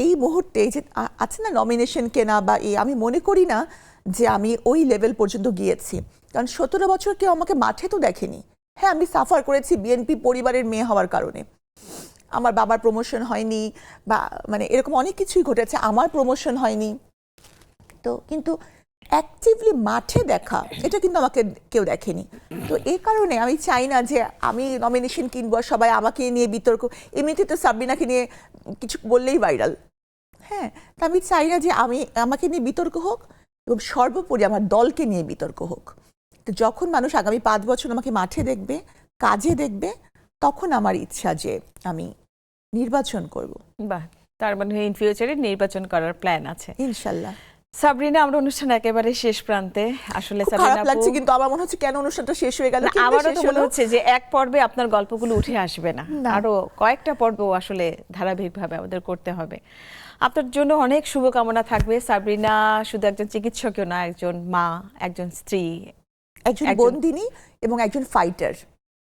S5: এই মুহূর্তে যে আছে না নমিনেশন কেনা বা আমি মনে করি না যে আমি ওই লেভেল পর্যন্ত গিয়েছি, কারণ 17 বছর কেউ আমাকে মাঠে তো দেখেনি। হ্যাঁ, আমি সাফার করেছি বিএনপি পরিবারের মেয়ে হওয়ার কারণে, আমার বাবার প্রমোশন হয়নি, বা মানে এরকম অনেক কিছুই ঘটেছে, আমার প্রমোশন হয়নি। তো কিন্তু অ্যাক্টিভলি মাঠে দেখা এটা কিন্তু আমাকে কেউ দেখেনি। তো এই কারণে আমি চাই না যে আমি নমিনেশন কিনবো আর সবাই আমাকে নিয়ে বিতর্ক। এমনিতে তো সাবরিনাকে নিয়ে কিছু বললেই ভাইরাল। হ্যাঁ, তা আমি চাই না যে আমাকে নিয়ে বিতর্ক হোক, এবং সর্বোপরি আমার দলকে নিয়ে বিতর্ক হোক। তো যখন মানুষ আগামী 5 বছর আমাকে মাঠে দেখবে, কাজে দেখবে, তখন আমার ইচ্ছা যে আমি নির্বাচন করব,
S1: বাহ, তার মানে ইন ফিউচারে নির্বাচন করার প্ল্যান আছে
S5: ইনশাল্লাহ।
S1: সাবরিনা, আমরা অনুষ্ঠান একেবারে শেষ প্রান্তে। আসলে
S5: খুব
S1: সাবরিনা
S5: খারাপ লাগছে, কিন্তু আমার মনে হচ্ছে কেন অনুষ্ঠানটা শেষ হয়ে গেল। কেমনে
S1: আমারও তো
S5: শেষ
S1: মনে
S5: হলো?
S1: হচ্ছে যে এক পর্বে আপনার গল্পগুলো উঠে আসবে না,
S5: না।
S1: আরো কয়েকটা পর্ব আসলে ধারাবাহিকভাবে আমাদের করতে হবে। আপনার জন্য অনেক শুভকামনা থাকবে। সাবরিনা শুধু একজন চিকিৎসকও না, একজন মা, একজন স্ত্রী,
S5: একজন
S1: একজন-
S5: বন্দিনী এবং একজন ফাইটার।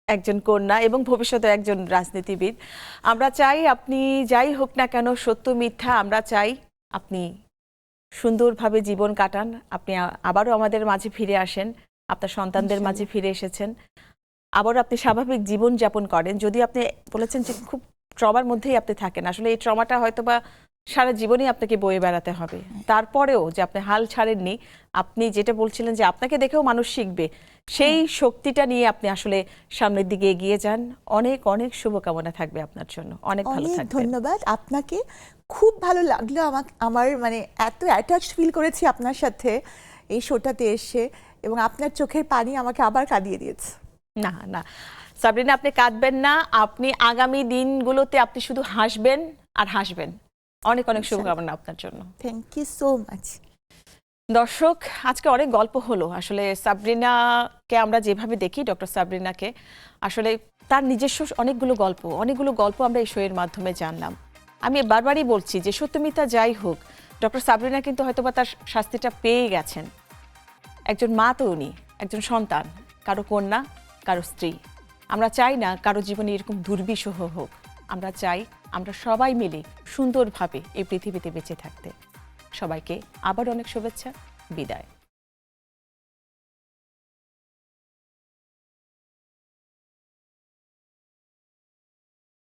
S1: একজন কন্যা এবং ভবিষ্যতে একজন রাজনীতিবিদ। আমরা চাই আপনি যাই হোক না কেন, সত্য মিথ্যা, আমরা চাই আপনি সুন্দরভাবে জীবন কাটান, আপনি আবারও আমাদের মাঝে ফিরে আসেন, আপনার সন্তানদের মাঝে ফিরে এসেছেন, আবারও আপনি স্বাভাবিক জীবন যাপন করেন। যদি আপনি বলেছেন যে খুব ট্রমার মধ্যেই আপনি থাকেন, আসলে এই ট্রমাটা হয়তো বা সারা জীবনই আপনাকে বয়ে বেড়াতে হবে। তারপরেও যে আপনি হাল ছাড়েননি, আপনি যেটা বলছিলেন যে আপনাকে দেখেও মানুষ শিখবে, সেই শক্তিটা নিয়ে আপনি আসলে সামনের দিকে এগিয়ে যান। অনেক অনেক শুভকামনা থাকবে আপনার জন্য। অনেক ভালো
S5: অনেক
S1: থাকবেন।
S5: ধন্যবাদ আপনাকে। খুব ভালো লাগলো আমার মানে এত অ্যাটাচ ফিল করেছি আপনার সাথে এই শোটাতে এসে, এবং আপনার চোখের পানি আমাকে আবার কাঁদিয়ে দিয়েছে।
S1: না না সাবরিনা, আপনি কাঁদবেন না, আপনি আগামী দিনগুলোতে আপনি শুধু হাসবেন আর হাসবেন। অনেক অনেক শুভকামনা আপনার জন্য।
S5: Thank you so much.
S1: দর্শক, আজকে অনেক গল্প হলো। আসলে সাবরিনাকে আমরা যেভাবে দেখি, ডক্টর সাবরিনাকে, আসলে তার নিজস্ব অনেকগুলো গল্প আমরা এই শোয়ের মাধ্যমে জানলাম। আমি বারবারই বলছি যে সত্য মিথ্যা যাই হোক, ডক্টর সাবরিনা কিন্তু হয়তোবা তার শাস্তিটা পেয়ে গেছেন। একজন মা তো উনি, একজন সন্তান, কারো কন্যা, কারো স্ত্রী। আমরা চাই না কারো জীবনে এরকম দুর্বিষহ হোক। আমরা চাই আমরা সবাই মিলে সুন্দরভাবে এই পৃথিবীতে বেঁচে থাকতে। সবাইকে আবার অনেক শুভেচ্ছা, বিদায়।